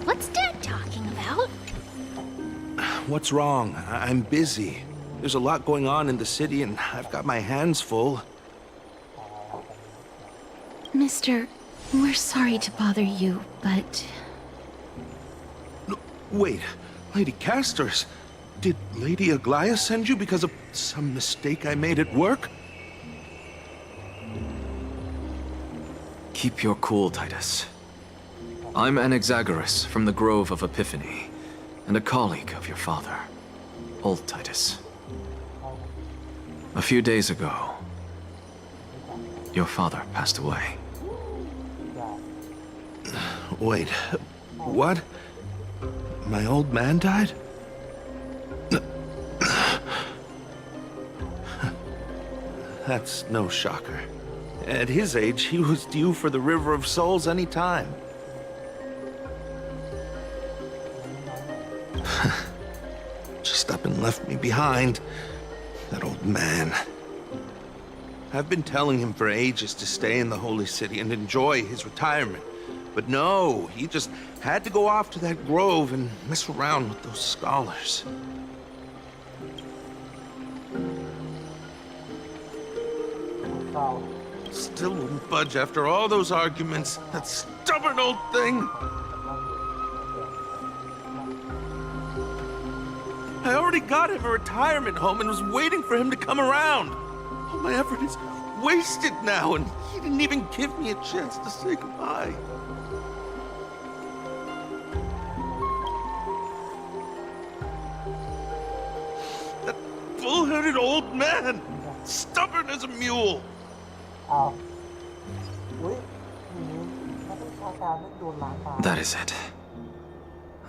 What's Dad talking about? What's wrong? I'm busy. There's a lot going on in the city, and I've got my hands full. Mister, we're sorry to bother you, but... No, wait, Lady Castors, did Lady Aglaia send you because of some mistake I made at work? Keep your cool, Titus. I'm Anaxagoras from the Grove of Epiphany, and a colleague of your father, old Titus. A few days ago, your father passed away. Wait, what? My old man died? That's no shocker. At his age, he was due for the River of Souls any time. Just up and left me behind. That old man. I've been telling him for ages to stay in the Holy City and enjoy his retirement. But no, he just had to go off to that grove and mess around with those scholars. Still wouldn't budge after all those arguments. That stubborn old thing. I already got him a retirement home and was waiting for him to come around. All my effort is wasted now, and he didn't even give me a chance to say goodbye. That bull-headed old man, stubborn as a mule. อ้าวอุ้ยทีนี้นักวิชาการไม่โดนล้างตา That is it.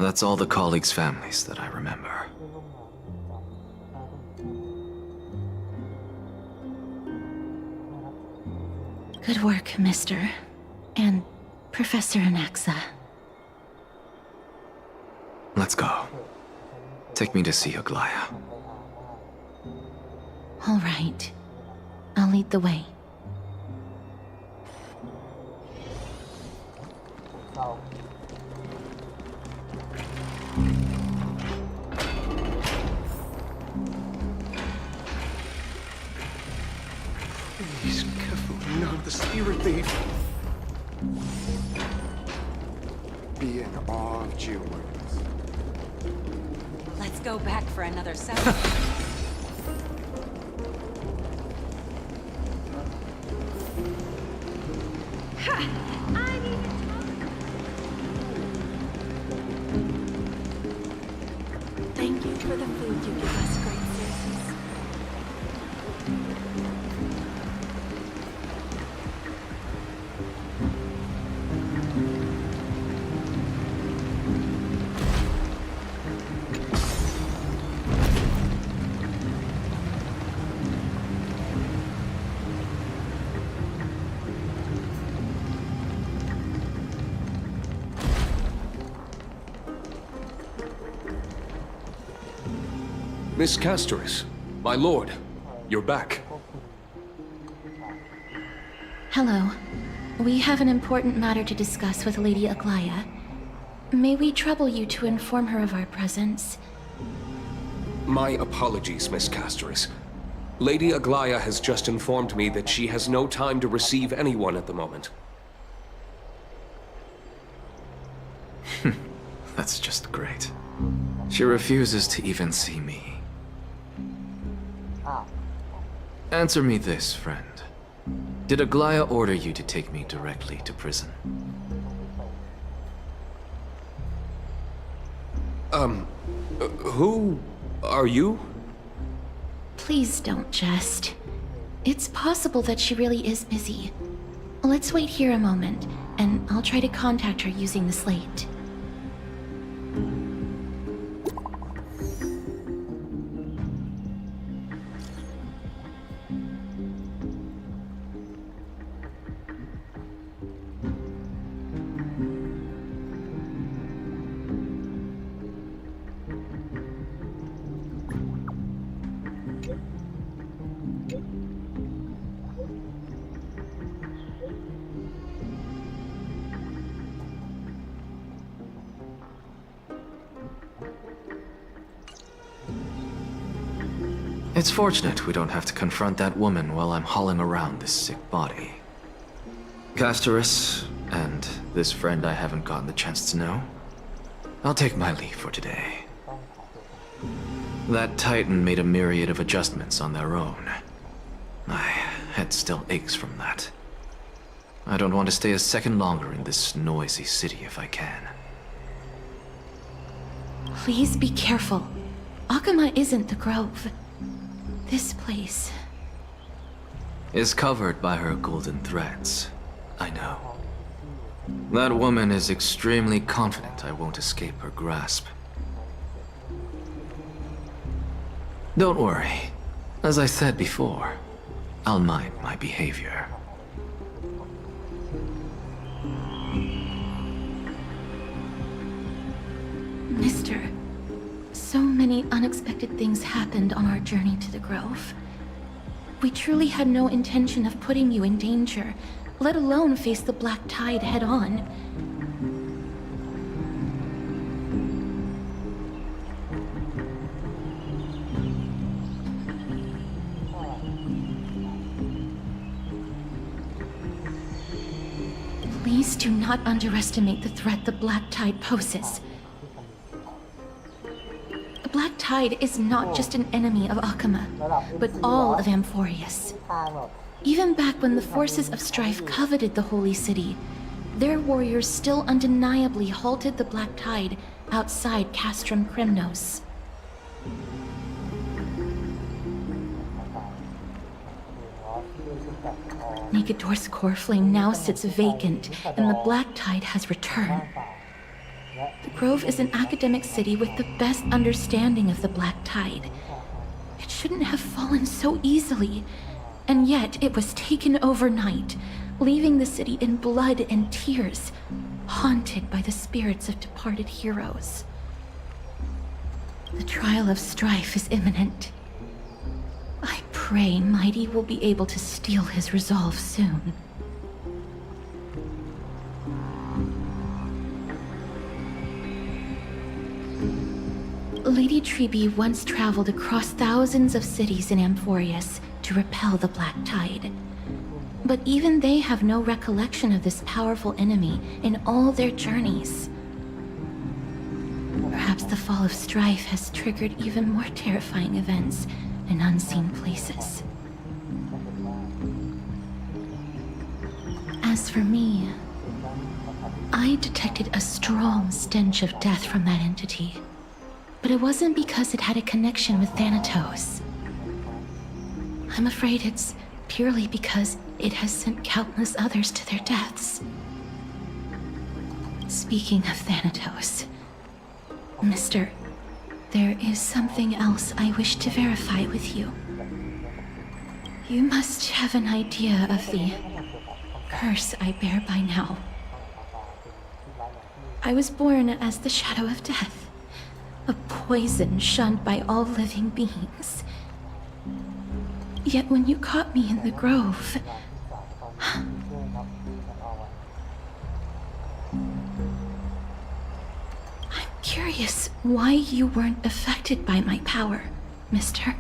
That's all the colleagues' families that I remember. Good work, Mister. And Professor Anaxa. Let's go. Take me to see Aglaia. All right. I'll lead the way. เรา Please, careful, not the spirit thief. Be in awe of geoworkers. Let's go back for another session. Thank you for the food you give us, great Circes. Miss Castoris, my lord, you're back. Hello. We have an important matter to discuss with Lady Aglaia. May we trouble you to inform her of our presence? My apologies, Miss Castoris. Lady Aglaia has just informed me that she has no time to receive anyone at the moment. That's just great. She refuses to even see me. Answer me this, friend. Did Aglaya order you to take me directly to prison? Who are you? Please don't jest. It's possible that she really is busy. Let's wait here a moment, and I'll try to contact her using the slate. It's fortunate we don't have to confront that woman while I'm hauling around this sick body. Castorus, and this friend I haven't gotten the chance to know, I'll take my leave for today. That Titan made a myriad of adjustments on their own. My head still aches from that. I don't want to stay a second longer in this noisy city if I can. Please be careful. Akama isn't the Grove. This place is covered by her golden threads. I know. That woman is extremely confident I won't escape her grasp. Don't worry. As I said before, I'll mind my behavior. Mister, so many unexpected things happened on our journey to the Grove. We truly had no intention of putting you in danger, let alone face the Black Tide head-on. Please do not underestimate the threat the Black Tide poses. The Black Tide is not just an enemy of Akama, but all of Amphorius. Even back when the forces of strife coveted the Holy City, their warriors still undeniably halted the Black Tide outside Castrum Kremnos. Negador's core flame now sits vacant, and the Black Tide has returned. The Grove is an academic city with the best understanding of the Black Tide. It shouldn't have fallen so easily, and yet it was taken overnight, leaving the city in blood and tears, haunted by the spirits of departed heroes. The trial of strife is imminent. I pray Mighty will be able to steel his resolve soon. Lady Trebe once traveled across thousands of cities in Amphorius to repel the Black Tide. But even they have no recollection of this powerful enemy in all their journeys. Perhaps the fall of strife has triggered even more terrifying events in unseen places. As for me, I detected a strong stench of death from that entity. But it wasn't because it had a connection with Thanatos. I'm afraid it's purely because it has sent countless others to their deaths. Speaking of Thanatos, Mister, there is something else I wish to verify with you. You must have an idea of the curse I bear by now. I was born as the shadow of death. A poison shunned by all living beings. Yet when you caught me in the Grove, I'm curious why you weren't affected by my power, Mister.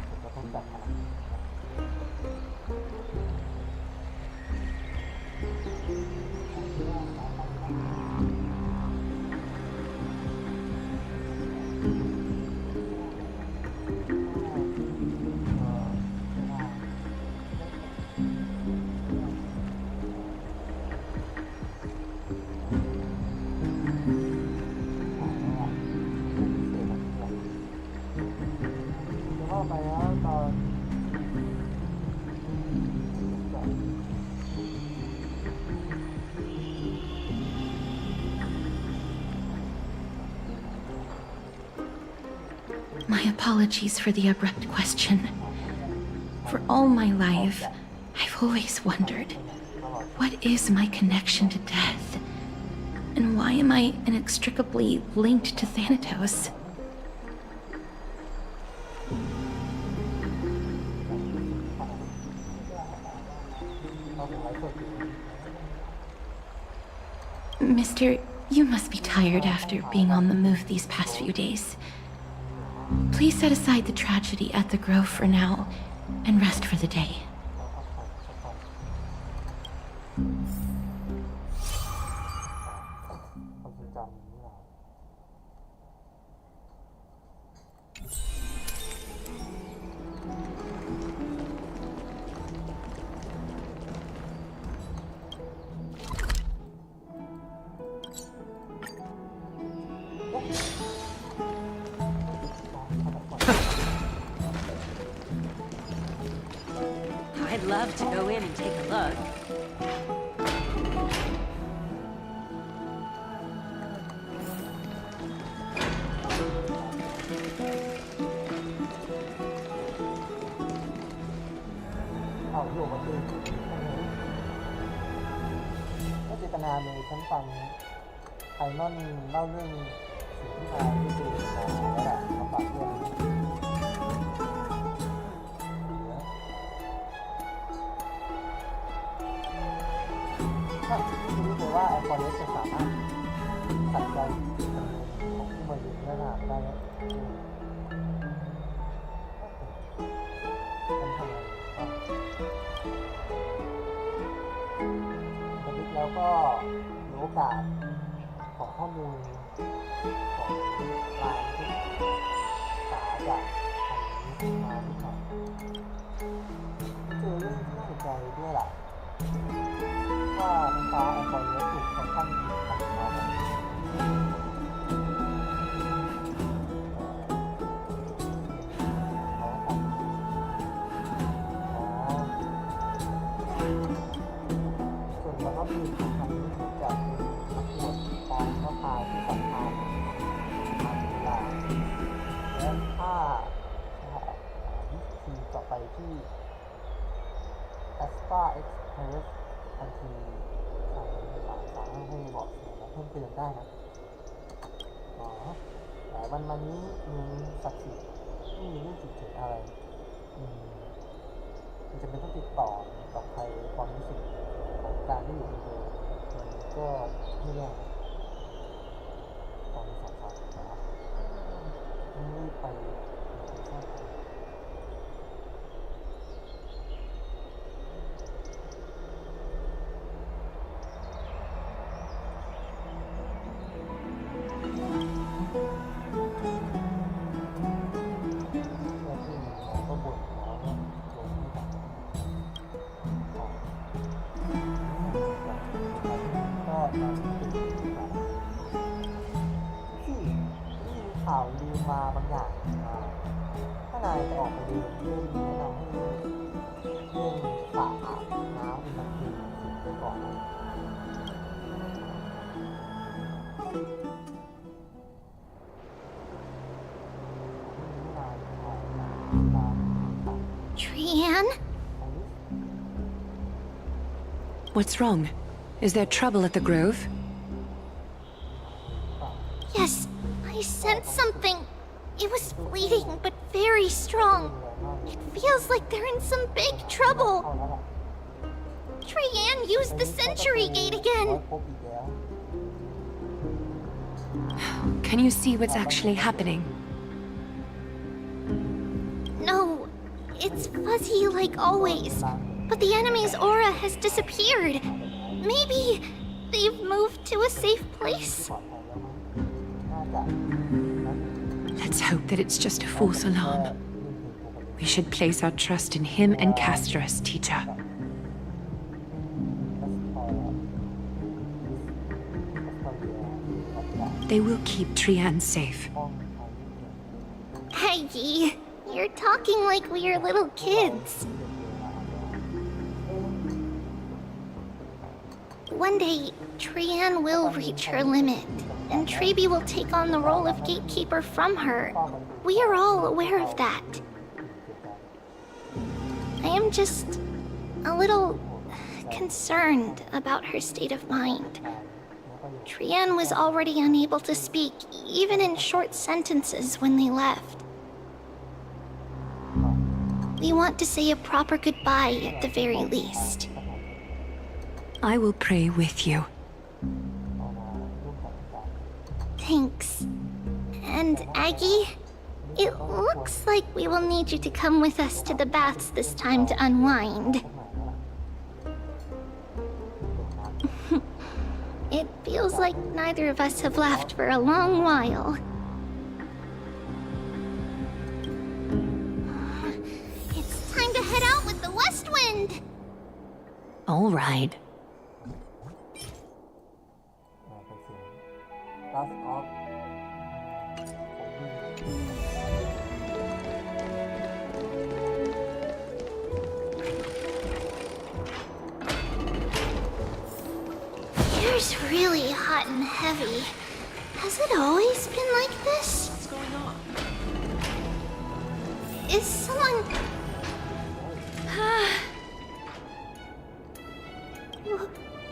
My apologies for the abrupt question. For all my life, I've always wondered, what is my connection to death? And why am I inextricably linked to Thanatos? Mister, you must be tired after being on the move these past few days. Please set aside the tragedy at the Grove for now and rest for the day. I'd love to go in and take a look. เอาอยู่มาตีก็เจตนาเลยฉันฟังไอนอนเล่าเรื่องสิ่งที่มาที่คือมาแล้วแหละมาฝากเพื่อนถ้าที่รู้เลยว่าไอคอนนี้จะสามารถขัดใจของผู้มาอยู่ในหน้าได้แล้วมันทำไงแล้วก็มีโอกาสของข้อมูลของลายที่สาจากทางนี้มาที่ไหนเจอเรื่องที่น่าสนใจด้วยล่ะว่าน้ำตาไอคอนนี้ถูกค่อนข้างทำมาแล้วก็มีคำจากนักบวชตามพระพายที่สำคัญมาถึงเวลาและถ้าวิธีต่อไปที่ Aspa Express ทันทีสามารถให้บอกและเพิ่มเติมได้นะแต่วันนี้มีศักดิ์สิทธิ์ไม่มีเรื่องจุดเกิดอะไรมันจะเป็นต้องติดต่อกับใครความรู้สึกของการที่อยู่ในตัวมันก็ไม่แน่ตอนนี้สำคัญนะครับไม่รีบไปแค่ข่าวลือมาบางอย่างถ้านายจะออกไปเดินเล่นแนะนำให้เล่นสระอาบน้ำเป็นคืนไปก่อนTrian? What's wrong? Is there trouble at the Grove? Yes, I sensed something. It was fleeting, but very strong. It feels like they're in some big trouble. Trian used the Century Gate again. Can you see what's actually happening? No, it's fuzzy like always. But the enemy's aura has disappeared. Maybe they've moved to a safe place. Let's hope that it's just a false alarm. We should place our trust in him and Castorus, teacher. They will keep Trian safe. Peggy, you're talking like we're little kids. One day, Trian will reach her limit. and Traby will take on the role of gatekeeper from her. We are all aware of that. I am just a little concerned about her state of mind. Trian was already unable to speak, even in short sentences when they left. We want to say a proper goodbye at the very least. I will pray with you. Thanks. And Aggie, it looks like we will need you to come with us to the baths this time to unwind. It feels like neither of us have laughed for a long while. It's time to head out with the west wind! All right. Here's really hot and heavy. Has it always been like this? What's going on? Is someone...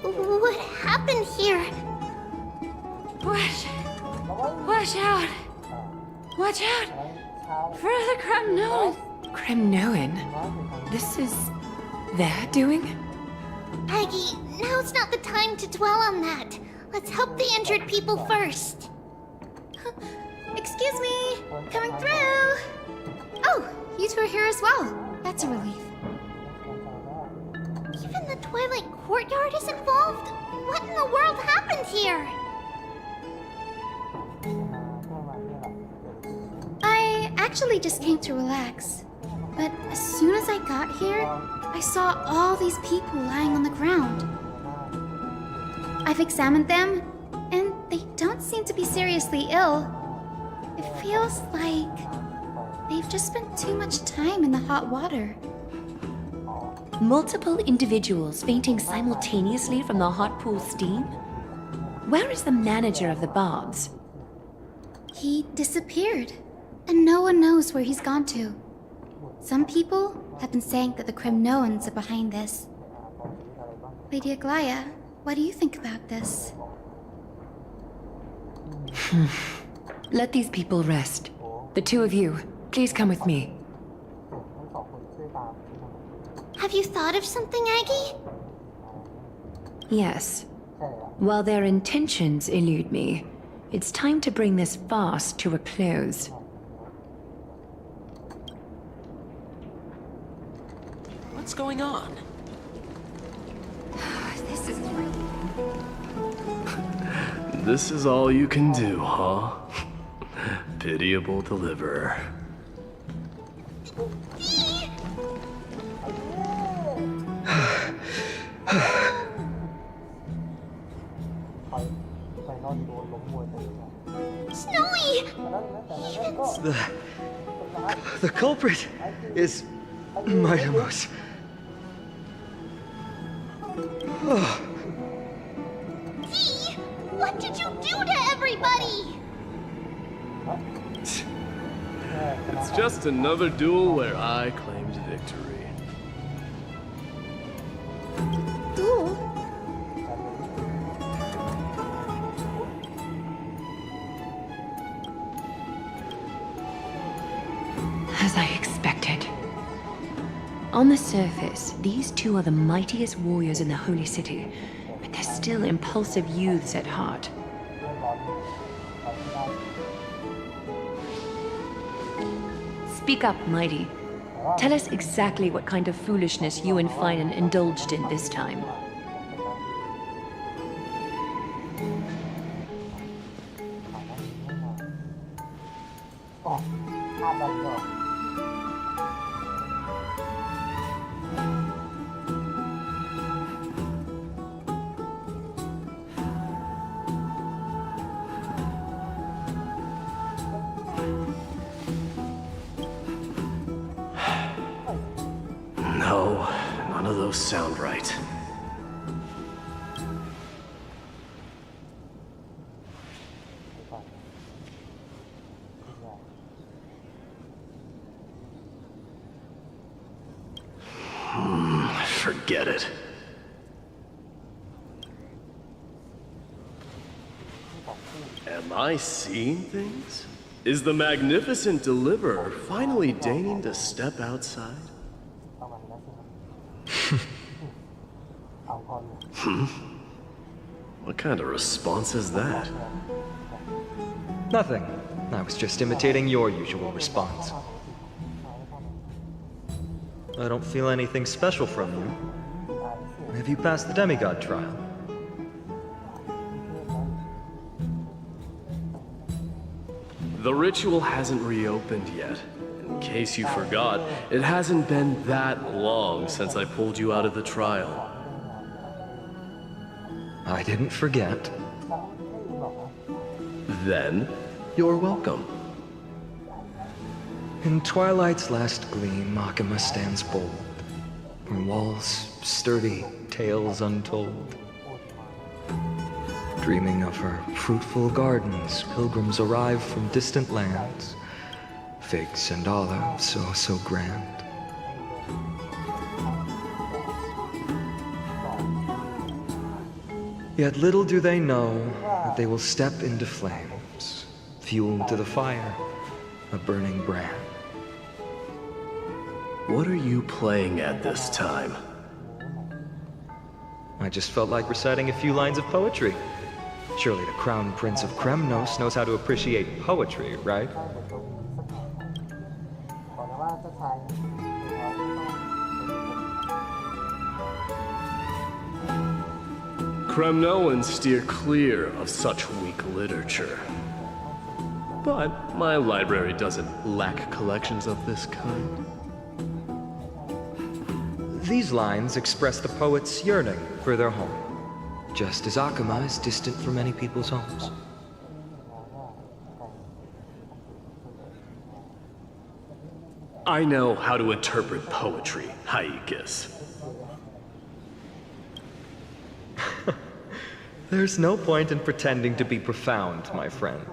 What happened here? Watch out! Watch out! For the Kremnoan! Kremnoan? This is their doing? Aggie, now's not the time to dwell on that. Let's help the injured people first. Excuse me! Coming through! Oh, you two are here as well. That's a relief. Even the Twilight Courtyard is involved? What in the world happened here? I actually just came to relax. But as soon as I got here, I saw all these people lying on the ground. I've examined them, and they don't seem to be seriously ill. It feels like they've just spent too much time in the hot water. Multiple individuals fainting simultaneously from the hot pool steam? Where is the manager of the baths? He disappeared, and no one knows where he's gone to. Some people have been saying that the Kremnoans are behind this. Lady Aglaya, what do you think about this? Let these people rest. The two of you, please come with me. Have you thought of something, Aggie? Yes. While their intentions elude me, it's time to bring this farce to a close. What's going on? This is... This is all you can do, huh? Pitiable deliverer. Snowy! The culprit is Mightymouse. Dee, what did you do to everybody? It's just another duel where I claimed victory. Duel? As I expected. On the surface, these two are the mightiest warriors in the Holy City, but they're still impulsive youths at heart. Speak up, Mighty. Tell us exactly what kind of foolishness you and Finan indulged in this time. No, none of those sound right. Forget it. Am I seeing things? Is the magnificent deliverer finally deigning to step outside? What kind of response is that? Nothing. I was just imitating your usual response. I don't feel anything special from you. Have you passed the demigod trial? The ritual hasn't reopened yet. In case you forgot, it hasn't been that long since I pulled you out of the trial. I didn't forget. Then, you're welcome. In twilight's last gleam, Makima stands bold. Her walls sturdy, tales untold. Dreaming of her fruitful gardens, pilgrims arrive from distant lands. Figs and olives, so grand. Yet little do they know that they will step into flames, fuel to the fire, a burning brand. What are you playing at this time? I just felt like reciting a few lines of poetry. Surely the Crown Prince of Kremnos knows how to appreciate poetry, right? Kremnoans steer clear of such weak literature. But my library doesn't lack collections of this kind. These lines express the poet's yearning for their home, just as Akama is distant from many people's homes. I know how to interpret poetry, Haikis. There's no point in pretending to be profound, my friend.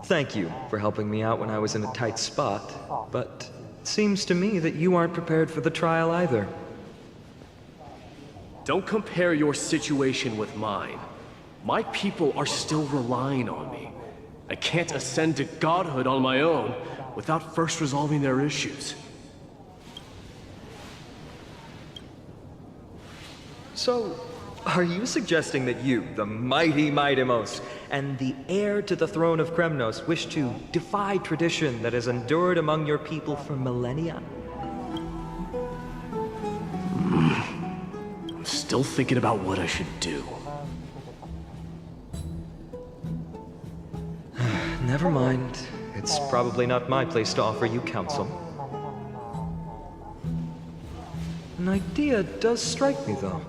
Thank you for helping me out when I was in a tight spot, but it seems to me that you aren't prepared for the trial either. Don't compare your situation with mine. My people are still relying on me. I can't ascend to godhood on my own without first resolving their issues. So, are you suggesting that you, the mighty Mightimos, and the heir to the throne of Kremnos, wish to defy tradition that has endured among your people for millennia? I'm still thinking about what I should do. Never mind. It's probably not my place to offer you counsel. An idea does strike me, though.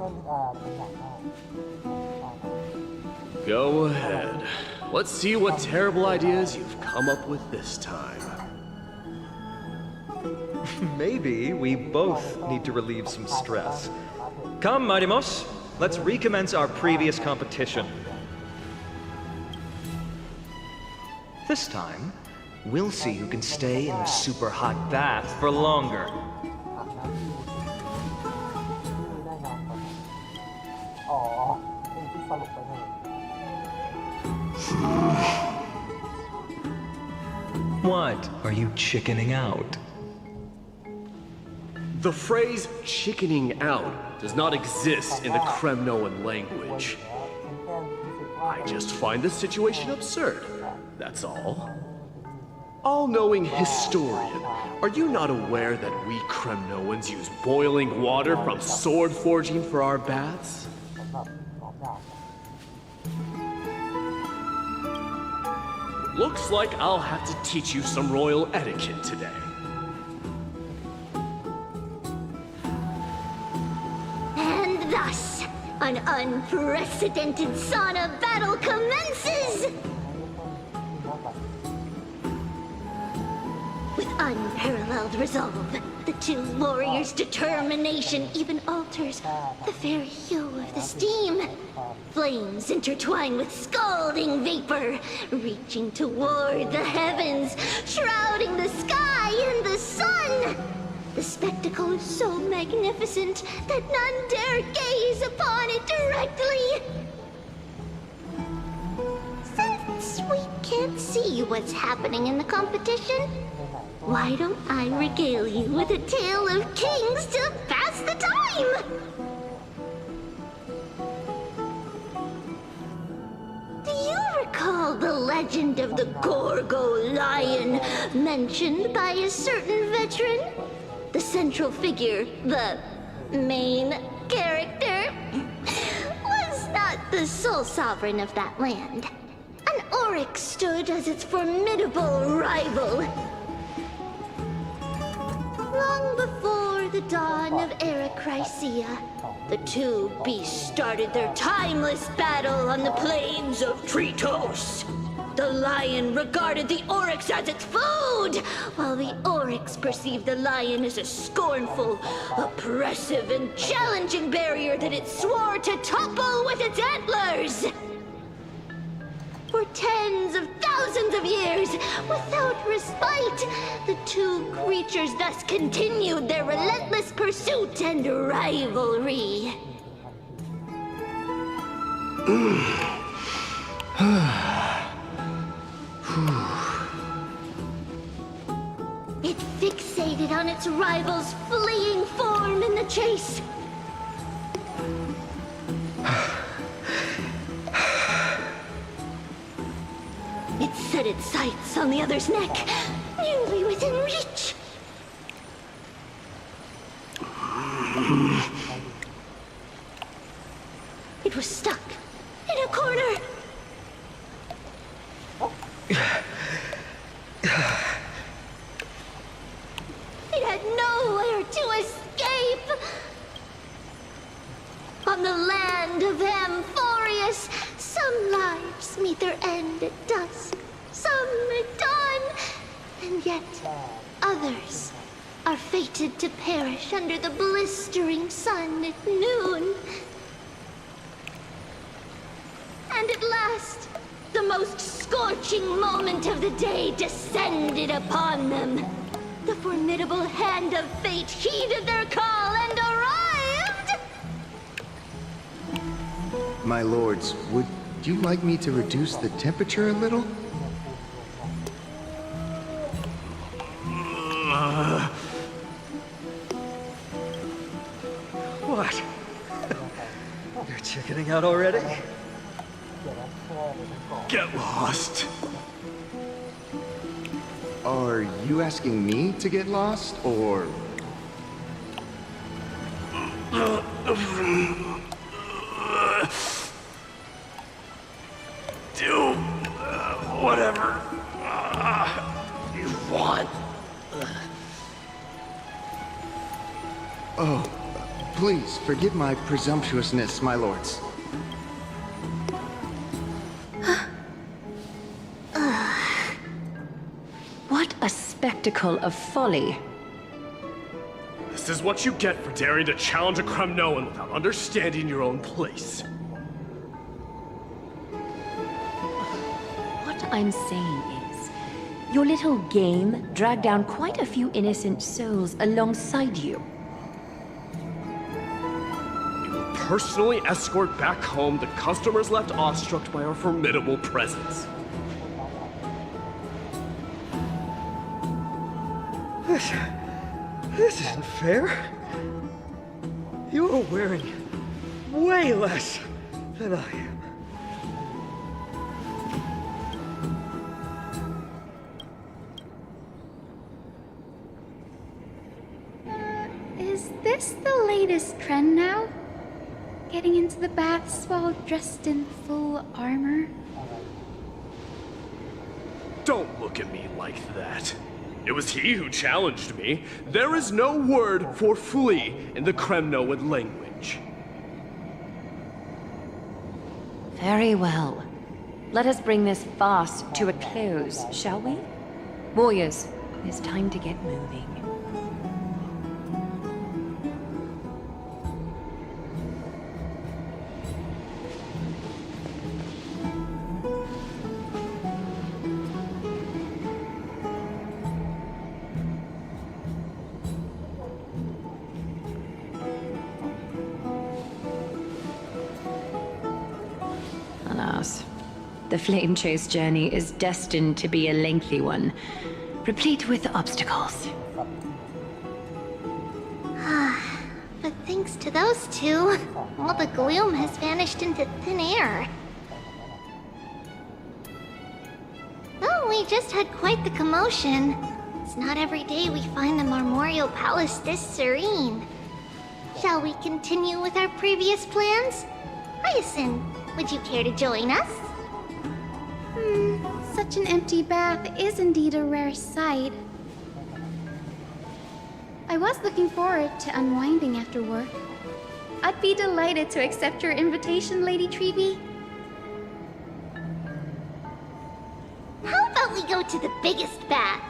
Go ahead. Let's see what terrible ideas you've come up with this time. Maybe we both need to relieve some stress. Come, Mightimos, let's recommence our previous competition. This time, we'll see who can stay in the super hot bath for longer. What? Are you chickening out? The phrase chickening out does not exist in the Kremnoan language. I just find the situation absurd, that's all. All-knowing historian, are you not aware that we Kremnoans use boiling water from sword forging for our baths? Looks like I'll have to teach you some royal etiquette today. And thus, an unprecedented sauna battle commences! With unparalleled resolve, the two warriors' determination even alters the very hue of the steam. Flames intertwine with scalding vapor, reaching toward the heavens, shrouding the sky in the sun. The spectacle is so magnificent that none dare gaze upon it directly. Since we can't see what's happening in the competition, why don't I regale you with a tale of kings to pass the time? Do you recall the legend of the Gorgo lion mentioned by a certain veteran? The central figure, the main character, was not the sole sovereign of that land. An Oryx stood as its formidable rival. Long before the dawn of Era Chrysia, the two beasts started their timeless battle on the plains of Tritos. The lion regarded the Oryx as its food, while the Oryx perceived the lion as a scornful, oppressive, and challenging barrier that it swore to topple with its antlers. For tens of thousands of years, without respite, the two creatures thus continued their relentless pursuit and rivalry. It fixated on its rival's fleeing form in the chase. It set its sights on the other's neck, nearly within reach. It was stuck in a corner. It had nowhere to escape. On the land of Amphorius, some lives meet their end at dusk, some at dawn, and yet others are fated to perish under the blistering sun at noon. And at last, the most scorching moment of the day descended upon them. The formidable hand of fate heeded their call and arrived! My lords, would you like me to reduce the temperature a little? What? You're chickening out already? Get lost. Are you asking me to get lost, or...? Do whatever you want. Oh, please forgive my presumptuousness, my lords. What a spectacle of folly. This is what you get for daring to challenge a Kremnoan without understanding your own place. What I'm saying is, your little game dragged down quite a few innocent souls alongside you. We will personally escort back home the customers left awestruck by our formidable presence. This isn't fair. You're wearing way less than I am. Is this the latest trend now? Getting into the baths while dressed in full armor? Don't look at me like that. It was he who challenged me. There is no word for flee in the Kremnoan language. Very well. Let us bring this farce to a close, shall we? Warriors, it's time to get moving. The flame chase journey is destined to be a lengthy one, replete with obstacles. But thanks to those two, all the gloom has vanished into thin air. Oh, we just had quite the commotion. It's not every day we find the Marmorial Palace this serene. Shall we continue with our previous plans? Hyacinth, would you care to join us? Such an empty bath is indeed a rare sight. I was looking forward to unwinding after work. I'd be delighted to accept your invitation, Lady Treeby. How about we go to the biggest bath?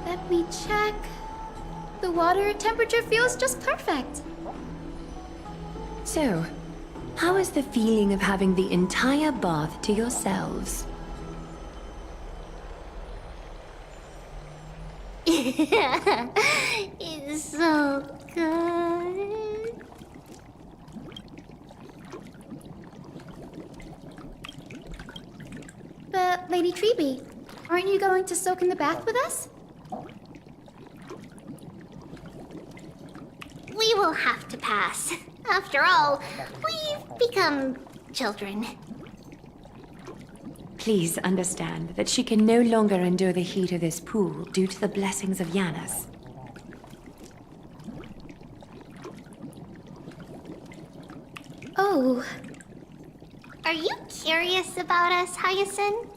Let me check. The water temperature feels just perfect. So, how is the feeling of having the entire bath to yourselves? It's so good. But, Lady Treeby, aren't you going to soak in the bath with us? We will have to pass. After all, we've become children. Please understand that she can no longer endure the heat of this pool due to the blessings of Yanis. Oh. Are you curious about us, Hyacinth?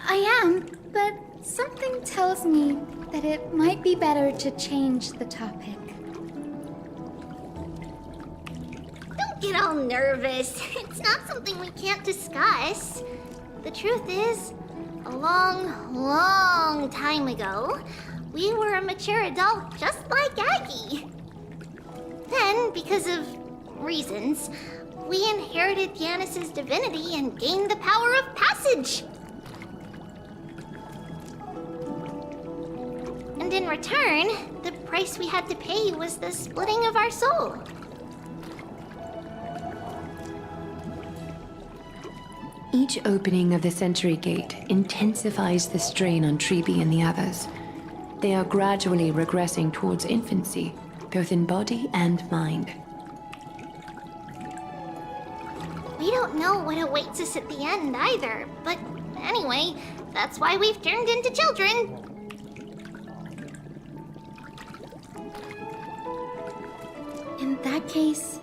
I am, but something tells me that it might be better to change the topic. Don't get all nervous. It's not something we can't discuss. The truth is, a long, long time ago, we were a mature adult just like Aggie. Then, because of reasons, we inherited Yanis's divinity and gained the power of passage. And in return, the price we had to pay was the splitting of our soul. Each opening of the Century Gate intensifies the strain on Treeby and the others. They are gradually regressing towards infancy, both in body and mind. We don't know what awaits us at the end either, but anyway, that's why we've turned into children. In that case,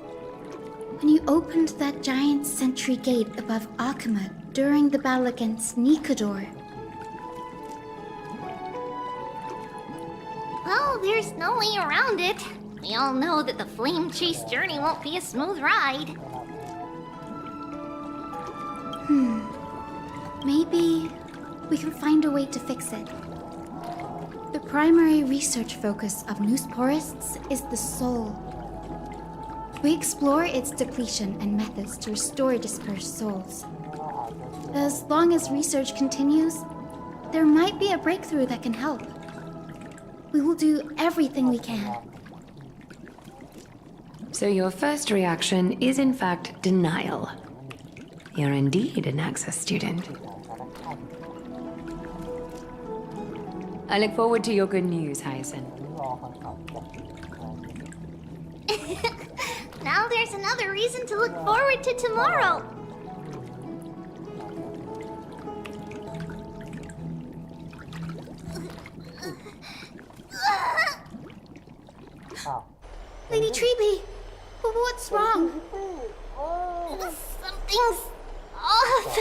when you opened that giant sentry gate above Akama during the battle against Nikador, well, there's no way around it. We all know that the flame chase journey won't be a smooth ride. Maybe we can find a way to fix it. The primary research focus of Noosporists is the soul. We explore its depletion and methods to restore dispersed souls. As long as research continues, there might be a breakthrough that can help. We will do everything we can. So your first reaction is in fact denial. You're indeed an Access student. I look forward to your good news, Hyacinth. Now there's another reason to look forward to tomorrow. Lady Treeby, what's wrong? Something's off.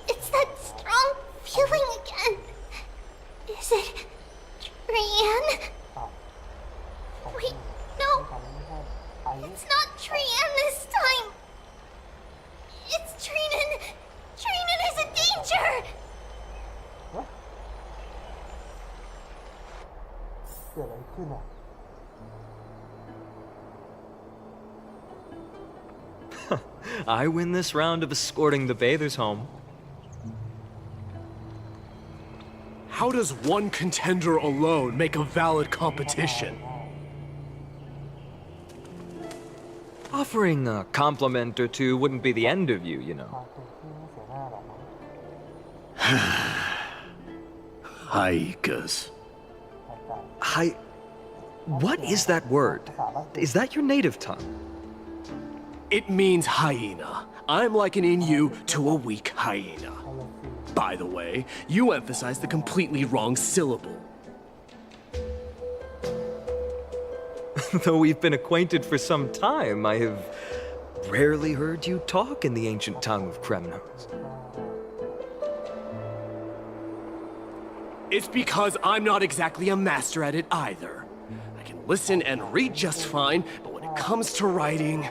It's that strong feeling again. Is it Trian? Wait, no. It's not Trian this time. It's Trinan. Trinan is in danger. เกิดอะไรขึ้นอ่ะ I win this round of escorting the bathers home. How does one contender alone make a valid competition? Offering a compliment or two wouldn't be the end of you, you know. Haikas. What is that word? Is that your native tongue? It means hyena. I'm likening you to a weak hyena. By the way, you emphasized the completely wrong syllable. Though we've been acquainted for some time, I have rarely heard you talk in the ancient tongue of Kremnos. It's because I'm not exactly a master at it either. I can listen and read just fine, but when it comes to writing...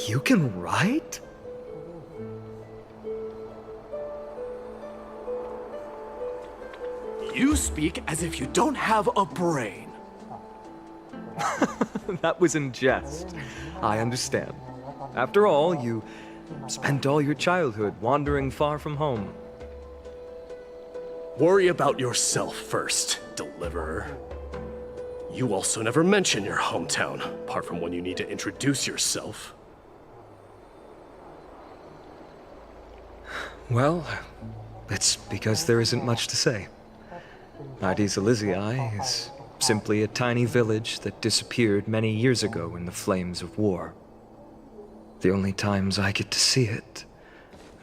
You can write? You speak as if you don't have a brain. That was in jest. I understand. After all, you spent all your childhood wandering far from home. Worry about yourself first, Deliverer. You also never mention your hometown, apart from when you need to introduce yourself. Well, it's because there isn't much to say. Ides Elysiae is simply a tiny village that disappeared many years ago in the flames of war. The only times I get to see it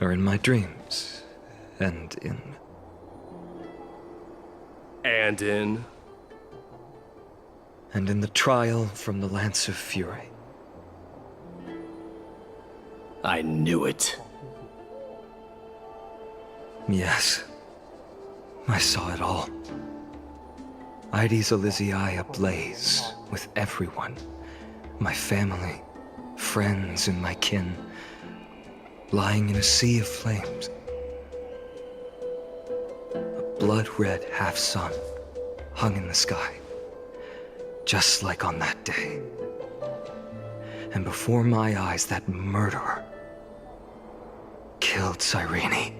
are in my dreams, and in... And in? And in the trial from the Lance of Fury. I knew it. Yes. I saw it all. Ides Elysiae ablaze with everyone. My family, friends, and my kin, lying in a sea of flames. A blood-red half-sun hung in the sky, just like on that day. And before my eyes, that murderer killed Cyrene.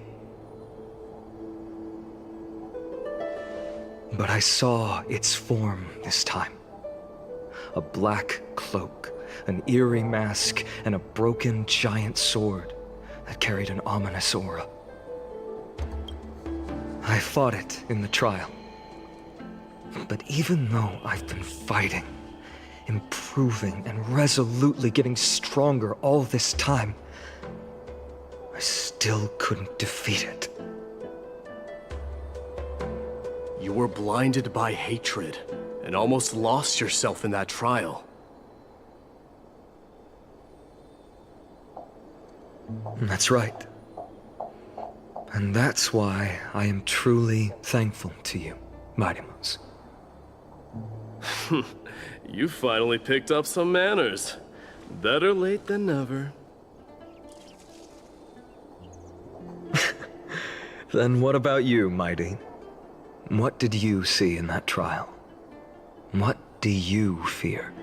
But I saw its form this time. A black cloak, an eerie mask, and a broken giant sword that carried an ominous aura. I fought it in the trial. But even though I've been fighting, improving, and resolutely getting stronger all this time, I still couldn't defeat it. You were blinded by hatred, and almost lost yourself in that trial. That's right. And that's why I am truly thankful to you, Mightymouse. You finally picked up some manners. Better late than never. Then what about you, Mighty? What did you see in that trial? What do you fear?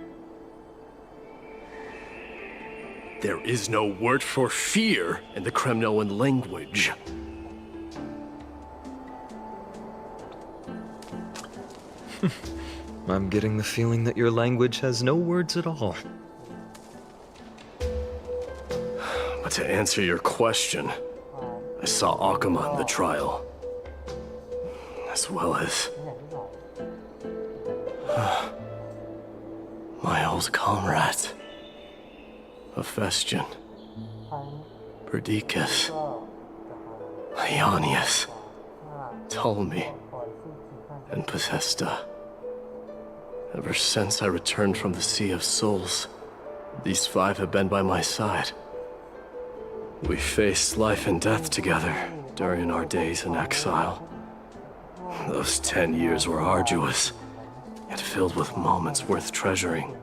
There is no word for fear in the Kremnoan language. I'm getting the feeling that your language has no words at all. But to answer your question, I saw Akuma in the trial. As well as... my old comrades. Hephaestion, Perdiccas, Ionius, Ptolemy, and Possesta. Ever since I returned from the Sea of Souls, these five have been by my side. We faced life and death together during our days in exile. Those 10 years were arduous, yet filled with moments worth treasuring.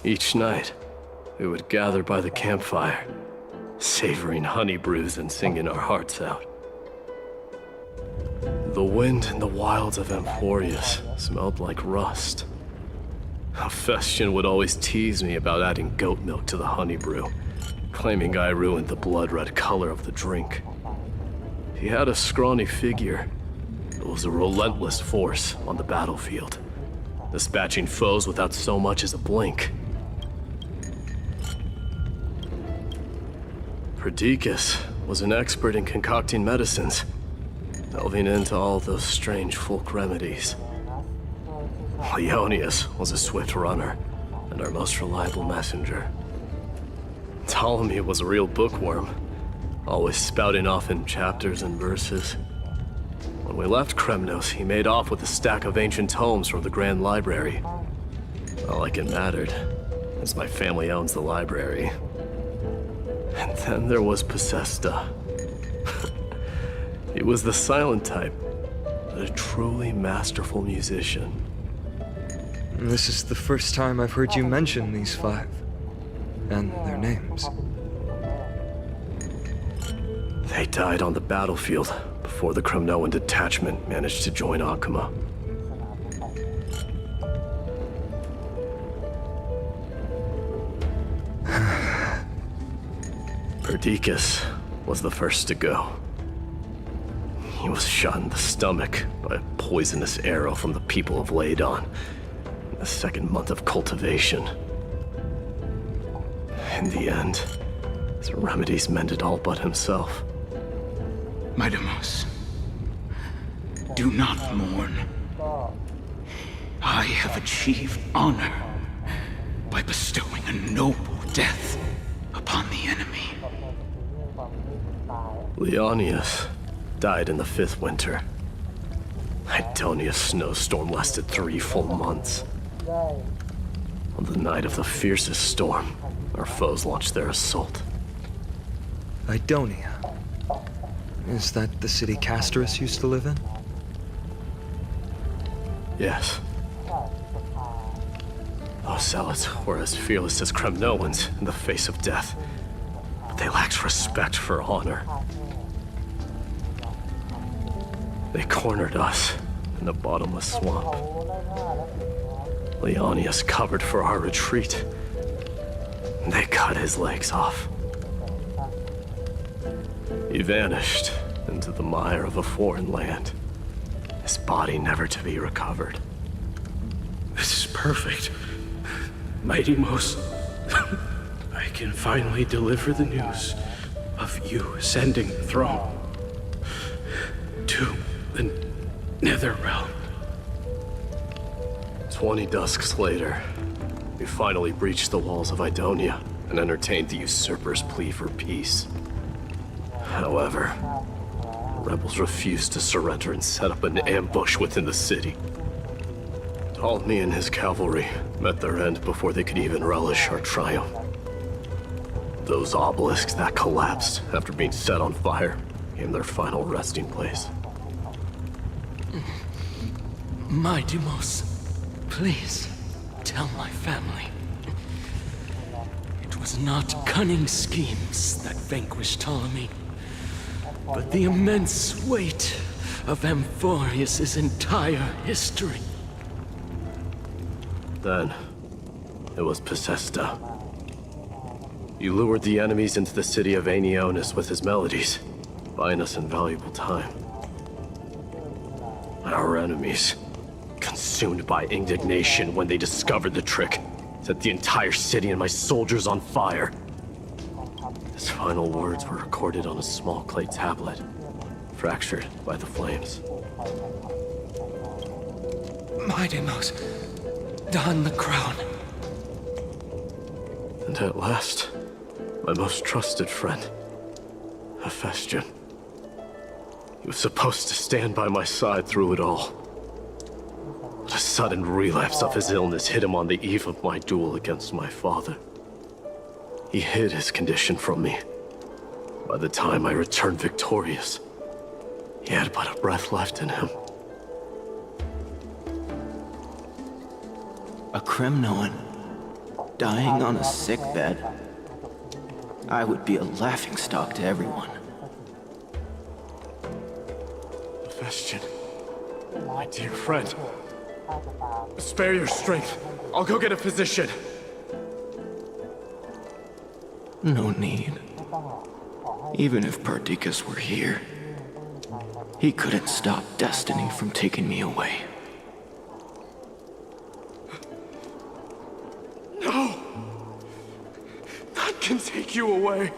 Each night, we would gather by the campfire, savoring honey brews and singing our hearts out. The wind in the wilds of Emphorius smelled like rust. Hephaestion would always tease me about adding goat milk to the honey brew, claiming I ruined the blood-red color of the drink. He had a scrawny figure, but was a relentless force on the battlefield, dispatching foes without so much as a blink. Perdiccas was an expert in concocting medicines, delving into all those strange folk remedies. Leonius was a swift runner and our most reliable messenger. Ptolemy was a real bookworm, always spouting off in chapters and verses. When we left Kremnos, he made off with a stack of ancient tomes from the Grand Library. Not like it mattered, as my family owns the library. And then there was Possesta. He was the silent type, but a truly masterful musician. This is the first time I've heard you mention these 5. And their names. They died on the battlefield before the Kremnoan detachment managed to join Akuma. Perdiccas was the first to go. He was shot in the stomach by a poisonous arrow from the people of Ladon in the 2nd month of cultivation. In the end, his remedies mended all but himself. Midamos, do not mourn. I have achieved honor by bestowing a noble death upon the enemy. Leonius died in the 5th winter. Idonia's snowstorm lasted 3 full months. On the night of the fiercest storm, our foes launched their assault. Idonia. Is that the city Castorus used to live in? Yes. Those zealots were as fearless as Kremnoans in the face of death, but they lacked respect for honor. They cornered us in the bottomless swamp. Leonius covered for our retreat. They cut his legs off. He vanished into the mire of a foreign land, his body never to be recovered. This is perfect. Mighty Most, I can finally deliver the news of you ascending the throne to the Nether Realm. 20 dusks later, we finally breached the walls of Idonia and entertained the usurper's plea for peace. However, the rebels refused to surrender and set up an ambush within the city. Ptolemy and his cavalry met their end before they could even relish our triumph. Those obelisks that collapsed after being set on fire became their final resting place. Mighty Most, please tell my family. It was not cunning schemes that vanquished Ptolemy, but the immense weight of Amphorius' entire history. Then, it was Possesta. He lured the enemies into the city of Aenionis with his melodies, buying us invaluable time. Our enemies, consumed by indignation when they discovered the trick, set the entire city and my soldiers on fire. His final words were recorded on a small clay tablet, fractured by the flames. Mighty Most, don the crown. And at last, my most trusted friend, Hephaestion. He was supposed to stand by my side through it all. But a sudden relapse of his illness hit him on the eve of my duel against my father. He hid his condition from me. By the time I returned victorious, he had but a breath left in him. A Kremnoan dying on a sickbed. I would be a laughingstock to everyone. Hephaestion, my dear friend, Spare your strength. I'll go get a physician. No need. Even if Perdiccas were here, he couldn't stop destiny from taking me away. No! That can take you away.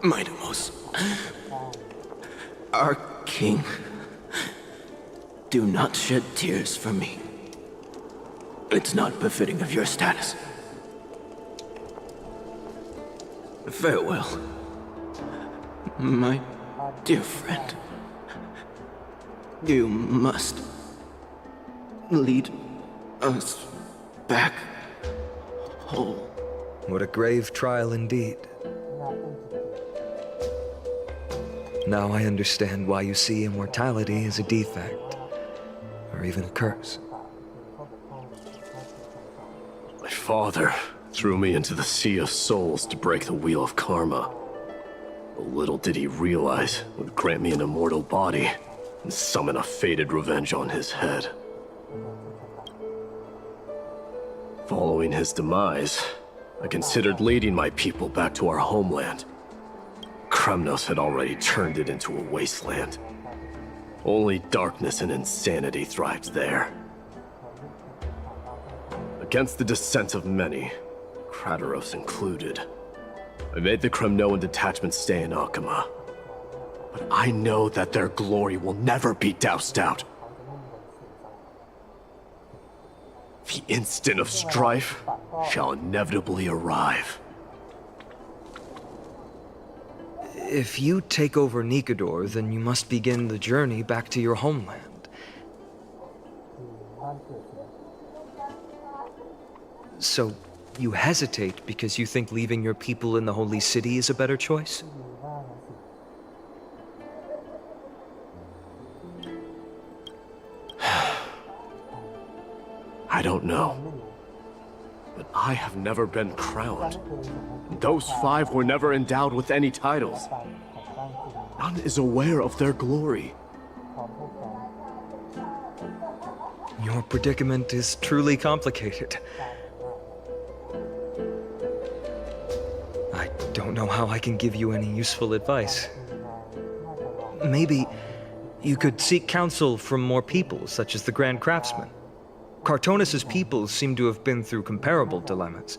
Mightimos, our king, do not shed tears for me. It's not befitting of your status. Farewell, my dear friend. You must lead us back home. What a grave trial indeed. Now I understand why you see immortality as a defect, or even a curse. My father threw me into the sea of souls to break the wheel of karma. But little did he realize it would grant me an immortal body and summon a fated revenge on his head. Following his demise, I considered leading my people back to our homeland. Kremnos had already turned it into a wasteland. Only darkness and insanity thrived there. Against the dissent of many, Krateros included, I made the Kremnoan detachment stay in Akama. But I know that their glory will never be doused out. The instant of strife shall inevitably arrive. If you take over Nikador, then you must begin the journey back to your homeland. So, you hesitate because you think leaving your people in the Holy City is a better choice? I don't know. But I have never been crowned. Those 5 were never endowed with any titles. None is aware of their glory. Your predicament is truly complicated. I don't know how I can give you any useful advice. Maybe you could seek counsel from more people, such as the Grand Craftsman. Cartonis' people seem to have been through comparable dilemmas.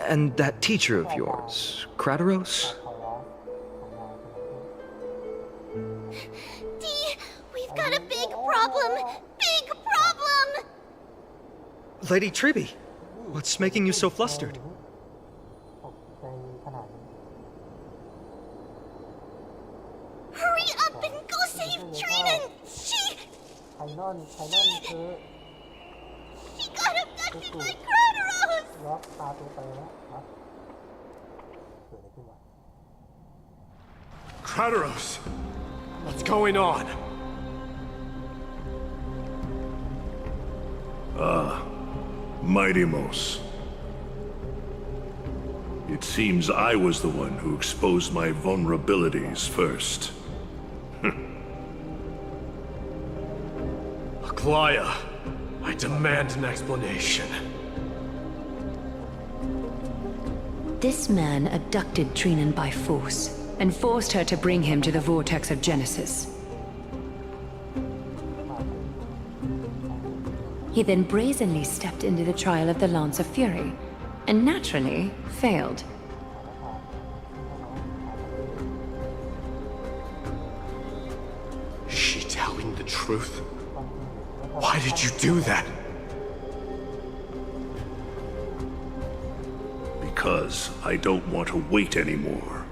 And that teacher of yours, Krateros? Dee, we've got a big problem! Big problem! Lady Triby, what's making you so flustered? Hurry up and go save Trinan! She got abducted by Krateros! Krateros! What's going on? Mightimos. It seems I was the one who exposed my vulnerabilities first. Aglaya, I demand an explanation. This man abducted Trinan by force and forced her to bring him to the vortex of Genesis. He then brazenly stepped into the trial of the Lance of Fury, and naturally failed. Is she telling the truth? Why did you do that? Because I don't want to wait anymore.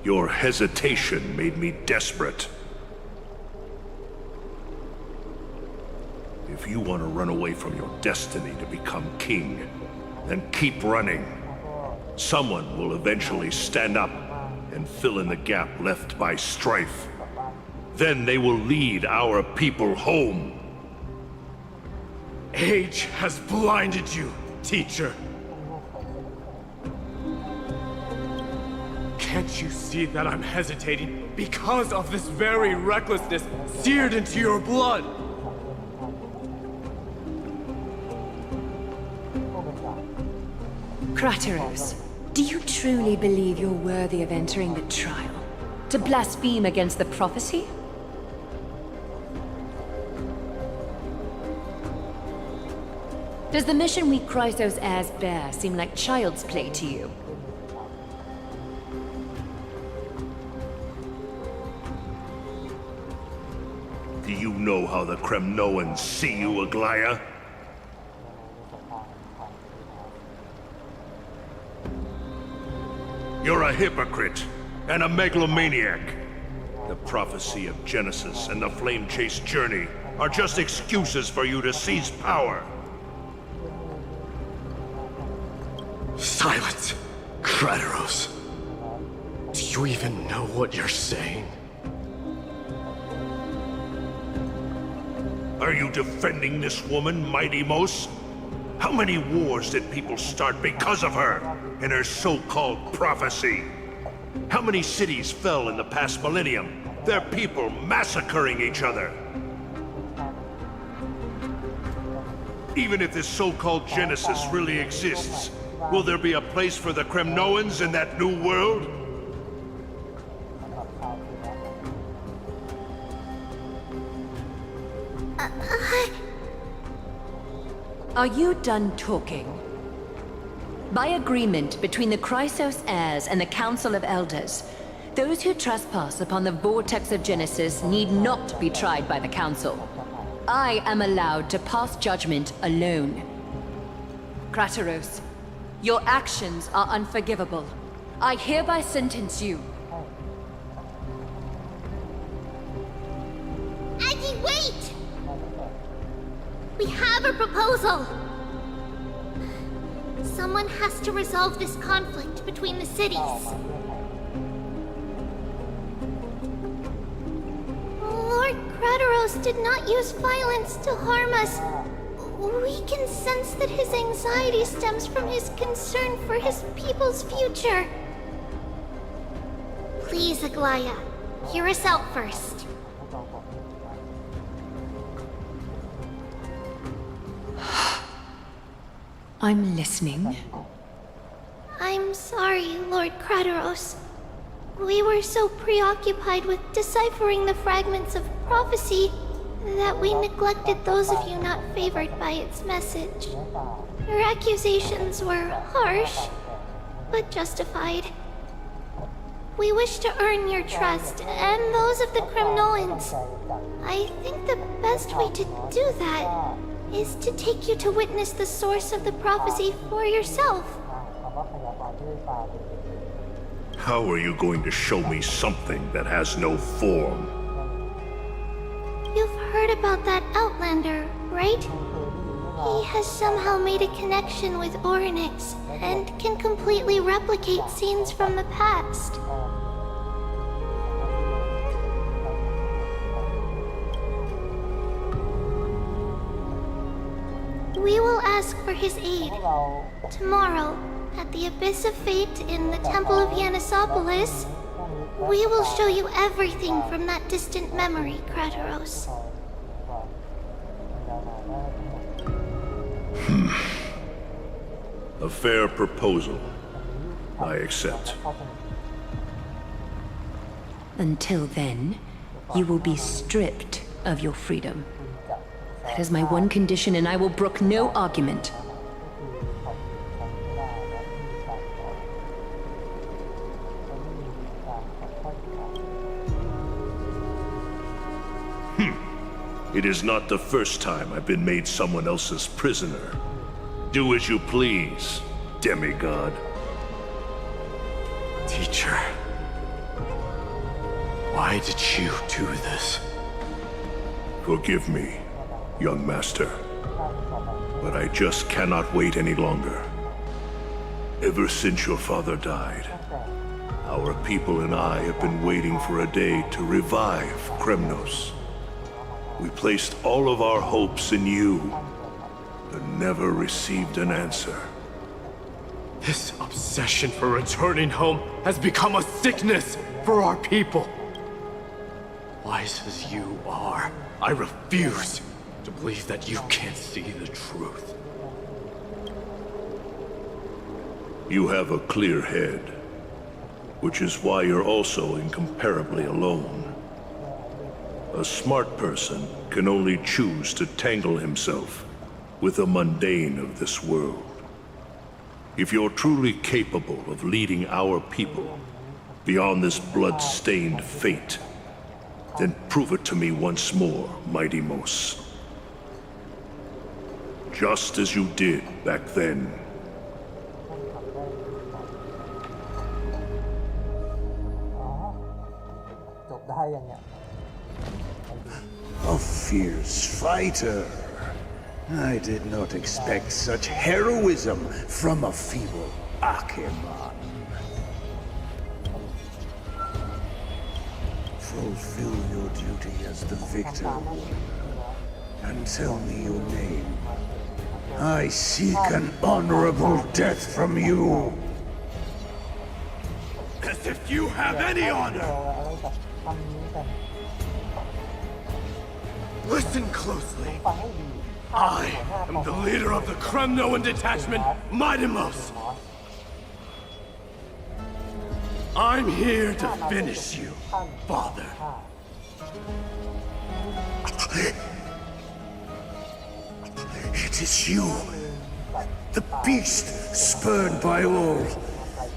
Your hesitation made me desperate. If you want to run away from your destiny to become king, then keep running. Someone will eventually stand up and fill in the gap left by strife. Then they will lead our people home. Age has blinded you, teacher. Can't you see that I'm hesitating because of this very recklessness seared into your blood? Krateros, do you truly believe you're worthy of entering the trial? To blaspheme against the prophecy? Does the mission we Chrysos heirs bear seem like child's play to you? Do you know how the Kremnoans see you, Aglaya? You're a hypocrite and a megalomaniac. The prophecy of Genesis and the flame chase journey are just excuses for you to seize power. Silence, Krateros. Do you even know what you're saying? Are you defending this woman, Mighty Mos? How many wars did people start because of her and her so-called prophecy? How many cities fell in the past millennium, their people massacring each other? Even if this so-called Genesis really exists, will there be a place for the Kremnoans in that new world? Are you done talking? By agreement between the Chrysos heirs and the Council of Elders, those who trespass upon the vortex of Genesis need not be tried by the Council. I am allowed to pass judgment alone. Krateros, your actions are unforgivable. I hereby sentence you. Aggie, wait! We have a proposal! Someone has to resolve this conflict between the cities. Lord Krateros did not use violence to harm us. We can sense that his anxiety stems from his concern for his people's future. Please, Aglaya, hear us out first. I'm listening. I'm sorry, Lord Krateros. We were so preoccupied with deciphering the fragments of prophecy that we neglected those of you not favored by its message. Your accusations were harsh, but justified. We wish to earn your trust and those of the Kremnoans. I think the best way to do that is to take you to witness the source of the prophecy for yourself. How are you going to show me something that has no form? You've heard about that Outlander, right? He has somehow made a connection with Orynyx and can completely replicate scenes from the past. We will ask for his aid. Tomorrow, at the Abyss of Fate in the Temple of Yanisopolis, we will show you everything from that distant memory, Krateros. A fair proposal. I accept. Until then, you will be stripped of your freedom. That is my one condition, and I will brook no argument. It is not the first time I've been made someone else's prisoner. Do as you please, demigod. Teacher, why did you do this? Forgive me, young master, but I just cannot wait any longer. Ever since your father died, our people and I have been waiting for a day to revive Kremnos. We placed all of our hopes in you, but never received an answer. This obsession for returning home has become a sickness for our people. Wise as you are, I refuse to believe that you can't see the truth. You have a clear head, which is why you're also incomparably alone. A smart person can only choose to tangle himself with the mundane of this world. If you're truly capable of leading our people beyond this blood-stained fate, then prove it to me once more, Mighty Mos. Just as you did back then. A fierce fighter. I did not expect such heroism from a feeble Akeman. Fulfill your duty as the victor, and tell me your name. I seek an honorable death from you. As if you have any honor! Listen closely. I am the leader of the Kremnoan detachment, Mighty Mos. I'm here to finish you, Father. It is you, the beast spurned by all.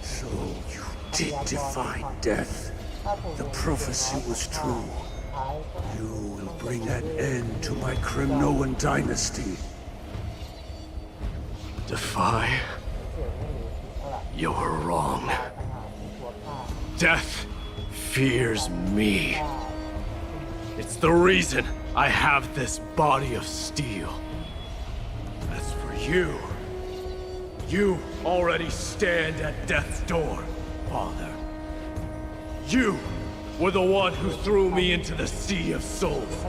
So you did defy death. The prophecy was true. You will bring an end to my Kremnoan dynasty. Defy? You're wrong. Death fears me. It's the reason I have this body of steel. As for you, you already stand at death's door, Father. You were the one who threw me into the Sea of Souls.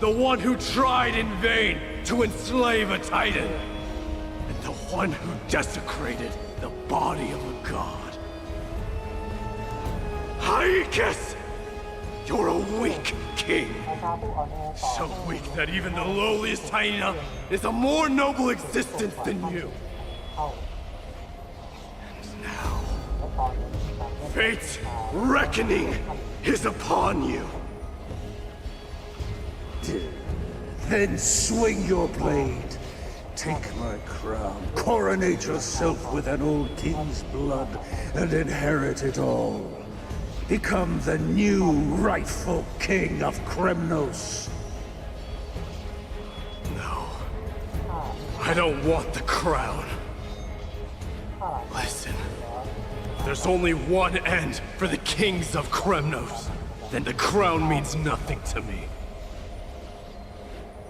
The one who tried in vain to enslave a Titan. And the one who desecrated the body of a god. Haikis! You're a weak king. So weak that even the lowliest hyena is a more noble existence than you. And now, fate's reckoning is upon you. Then swing your blade. Take my crown. Coronate yourself with an old king's blood and inherit it all. Become the new rightful king of Kremnos. No. I don't want the crown. Listen. There's only one end for the kings of Kremnos. Then the crown means nothing to me.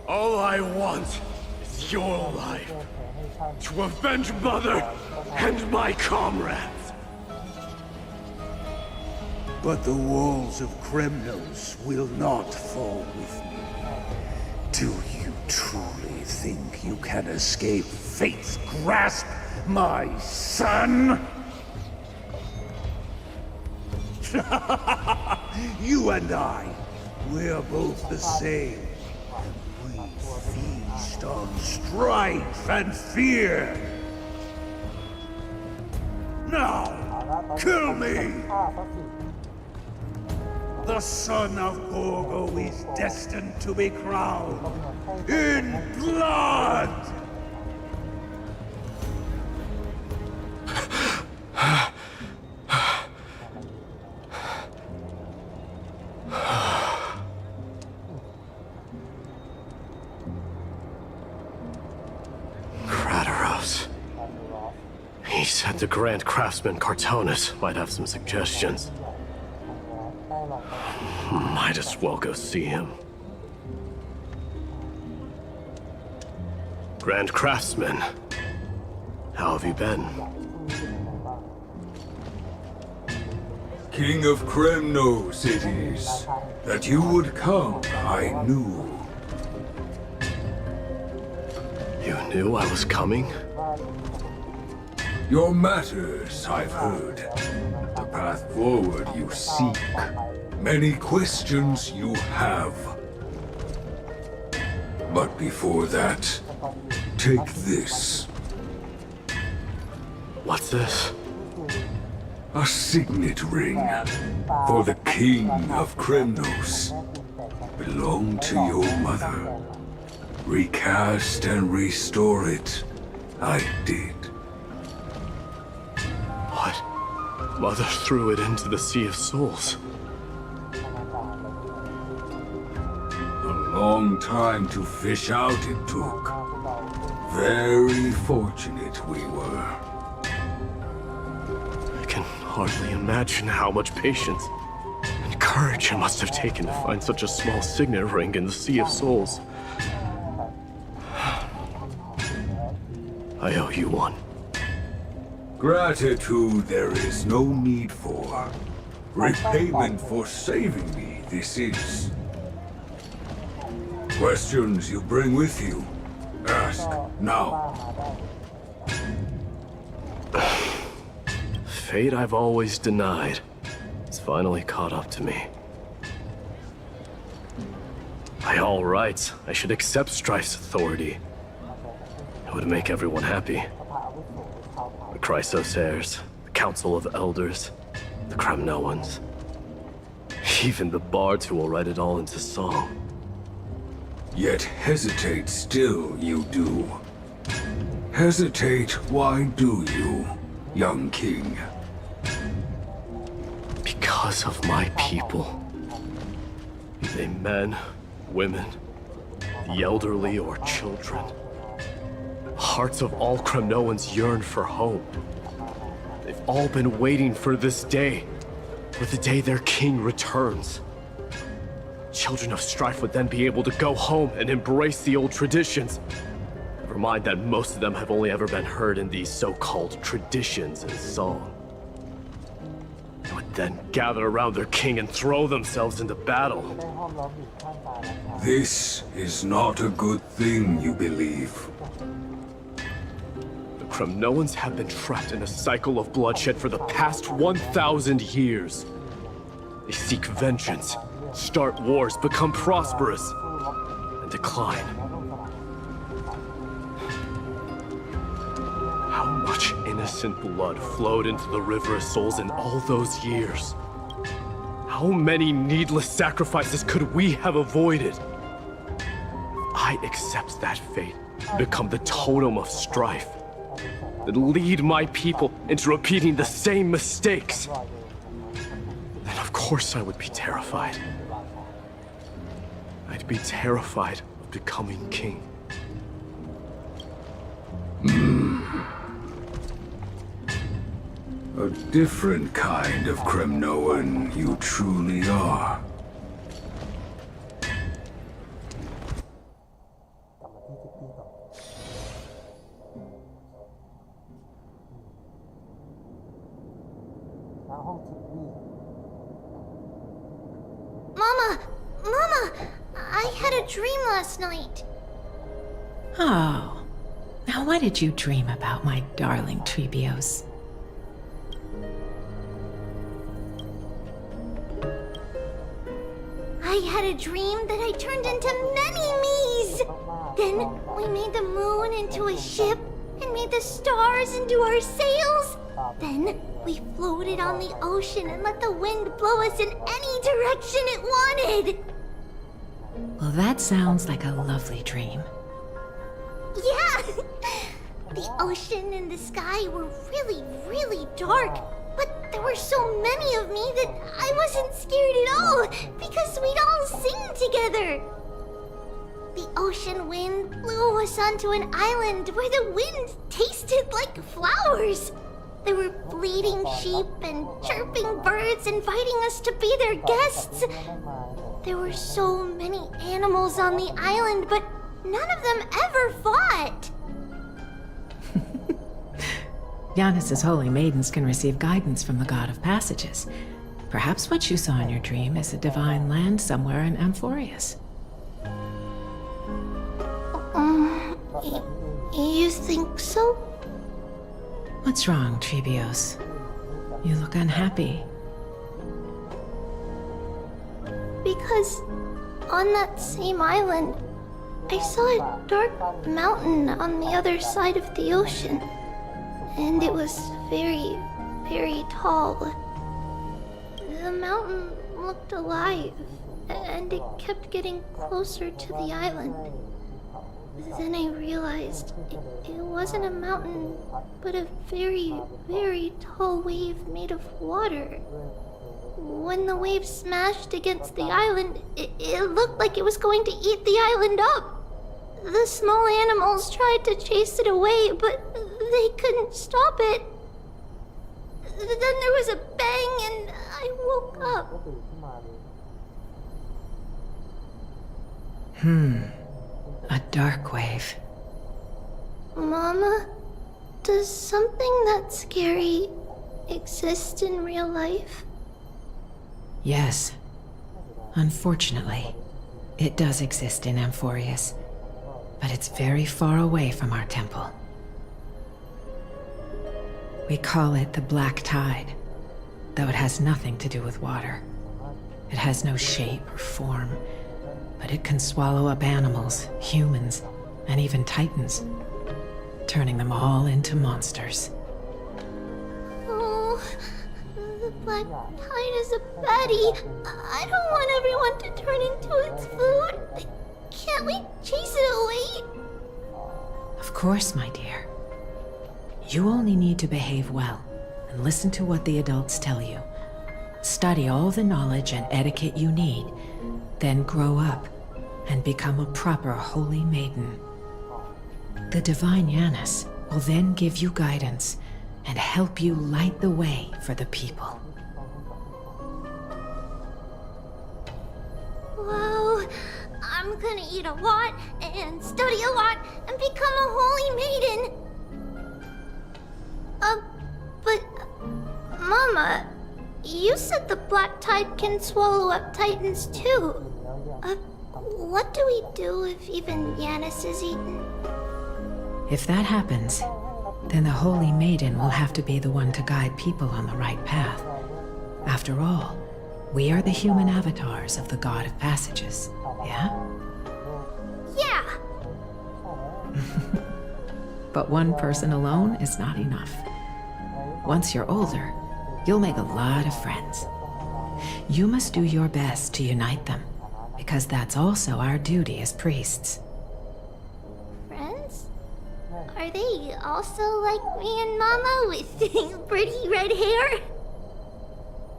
All I want is your life. To avenge Mother and my comrades. But the walls of Kremnos will not fall with me. Do you truly think you can escape fate's grasp, my son? You and I, we're both the same. We feast on strife and fear. Now, kill me! The son of Borgo is destined to be crowned in blood! Krataros. He said the Grand Craftsman Cartonus might have some suggestions. Might as well go see him. Grand Craftsman, how have you been? King of Kremnos it is. That you would come, I knew. You knew I was coming? Your matters, I've heard. The path forward you seek. Many questions you have. But before that, take this. What's this? A signet ring for the King of Kremnos. Belonged to your mother. Recast and restore it. I did. What? Mother threw it into the Sea of Souls. A long time to fish out it took. Very fortunate we were. I can hardly imagine how much patience and courage it must have taken to find such a small signet ring in the Sea of Souls. I owe you one. Gratitude there is no need for. Repayment for saving me, this is. Questions you bring with you? Ask now. Fate I've always denied has finally caught up to me. By all rights, I should accept Strife's authority. It would make everyone happy. The Chrysos heirs, the Council of Elders, the Kremnoans. Even the bards who will write it all into song. Yet hesitate still you do. Hesitate, why do you, young king? Because of my people. Be they men, women, the elderly or children. Hearts of all Kremnoans yearn for home. They've all been waiting for this day, for the day their king returns. Children of Strife would then be able to go home and embrace the old traditions. Never mind that most of them have only ever been heard in these so-called traditions and song. They would then gather around their king and throw themselves into battle. This is not a good thing, you believe. The Kremnoans have been trapped in a cycle of bloodshed for the past 1,000 years. They seek vengeance, start wars, become prosperous, and decline. How much innocent blood flowed into the River of Souls in all those years? How many needless sacrifices could we have avoided? If I accept that fate, become the totem of strife, then lead my people into repeating the same mistakes, then of course I would be terrified. I'd be terrified of becoming king. A different kind of Kremnoan you truly are. Mama! Mama! I had a dream last night. Oh. Now what did you dream about, my darling Trebios? I had a dream that I turned into many me's. Then we made the moon into a ship and made the stars into our sails. Then we floated on the ocean and let the wind blow us in any direction it wanted. Well, that sounds like a lovely dream. Yeah! The ocean and the sky were really, really dark. But there were so many of me that I wasn't scared at all, because we'd all sing together. The ocean wind blew us onto an island where the wind tasted like flowers. There were bleating sheep and chirping birds inviting us to be their guests. There were so many animals on the island, but none of them ever fought. Giannis's holy maidens can receive guidance from the god of passages. Perhaps what you saw in your dream is a divine land somewhere in Amphorius. You think so? What's wrong, Trebios? You look unhappy. Because on that same island, I saw a dark mountain on the other side of the ocean. And it was very, very tall. The mountain looked alive, and it kept getting closer to the island. Then I realized it wasn't a mountain, but a very, very tall wave made of water. When the wave smashed against the island, it looked like it was going to eat the island up. The small animals tried to chase it away, but they couldn't stop it. Then there was a bang and I woke up. A dark wave. Mama, does something that scary exist in real life? Yes. Unfortunately, it does exist in Amphorius, but it's very far away from our temple. We call it the Black Tide, though it has nothing to do with water. It has no shape or form, but it can swallow up animals, humans, and even titans, turning them all into monsters. Oh, the Black Tide is a baddie. I don't want everyone to turn into its food. Can't we chase it away? Of course, my dear. You only need to behave well and listen to what the adults tell you. Study all the knowledge and etiquette you need, then grow up and become a proper holy maiden. The divine Yanis will then give you guidance and help you light the way for the people. Wow, I'm gonna eat a lot and study a lot and become a holy maiden. But Mama, you said the Black Tide can swallow up titans too. What do we do if even Yanis is eaten? If that happens, then the Holy Maiden will have to be the one to guide people on the right path. After all, we are the human avatars of the God of Passages, yeah? Yeah! But one person alone is not enough. Once you're older, you'll make a lot of friends. You must do your best to unite them, because that's also our duty as priests. Friends? Are they also like me and Mama with pretty red hair?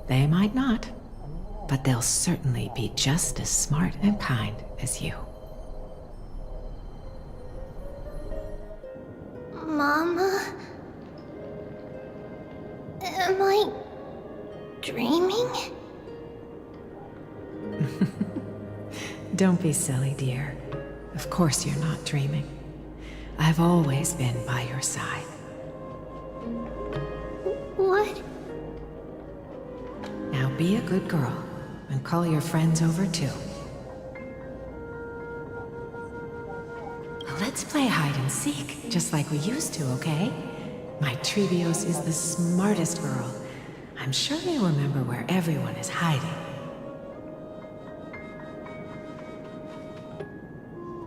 They might not, but they'll certainly be just as smart and kind as you. Mama? Am I dreaming? Don't be silly, dear. Of course you're not dreaming. I've always been by your side. What? Now be a good girl and call your friends over too. Let's play hide and seek, just like we used to, okay? My Trebios is the smartest girl. I'm sure you remember where everyone is hiding.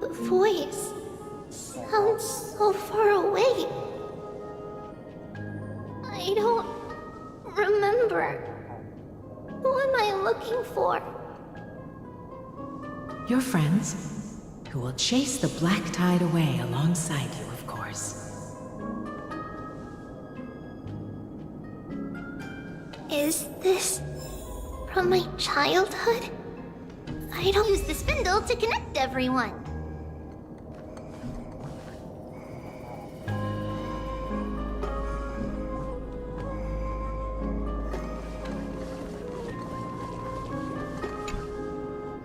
The voice sounds so far away. I don't remember. Who am I looking for? Your friends, who will chase the Black Tide away alongside you, of course. Is this from my childhood? I don't use the spindle to connect everyone.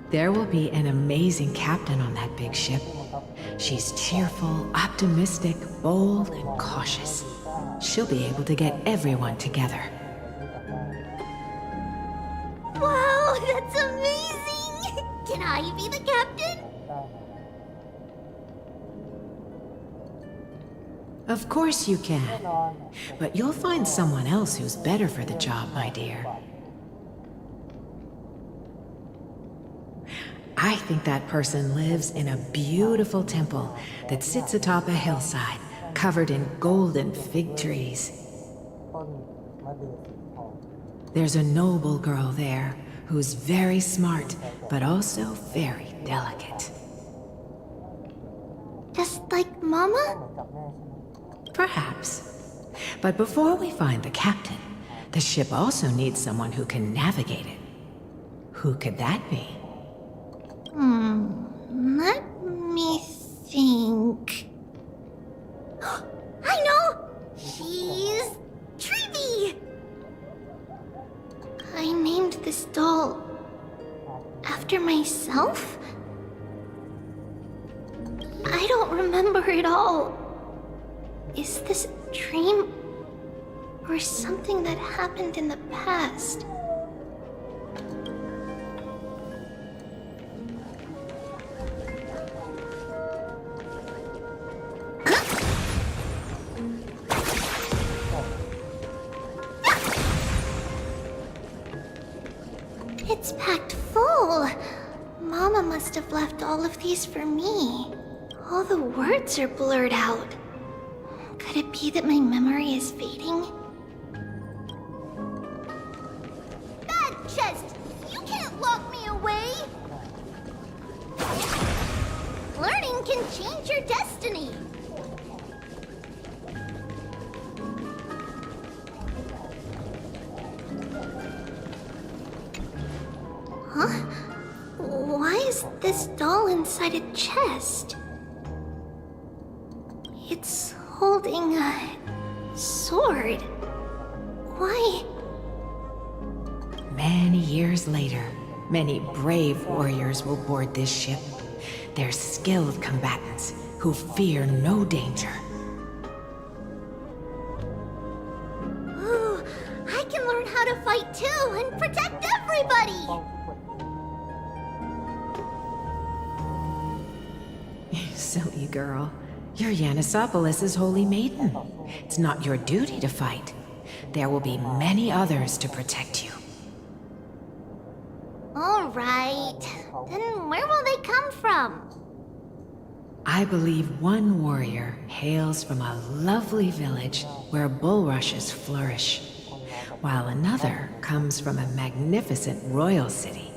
There will be an amazing captain on that big ship. She's cheerful, optimistic, bold, and cautious. She'll be able to get everyone together. Wow, that's amazing! Can I be the captain? Of course you can. But you'll find someone else who's better for the job, my dear. I think that person lives in a beautiful temple that sits atop a hillside, covered in golden fig trees. There's a noble girl there who's very smart, but also very delicate. Just like Mama? Perhaps. But before we find the captain, the ship also needs someone who can navigate it. Who could that be? Let me think. I know! She's Treevee! I named this doll after myself? I don't remember it all. Is this a dream or something that happened in the past? It's packed full. Mama must have left all of these for me. All the words are blurred out. Could it be that my memory is fading? Bad chest! You can't lock me away! Learning can change your destiny! Huh? Why is this doll inside a chest? It's holding a sword. Why? Many years later, many brave warriors will board this ship. They're skilled combatants who fear no danger. Ooh, I can learn how to fight too and protect everybody! Silly girl. You're Yanisopoulos' holy maiden. It's not your duty to fight. There will be many others to protect you. All right. Then where will they come from? I believe one warrior hails from a lovely village where bulrushes flourish, while another comes from a magnificent royal city.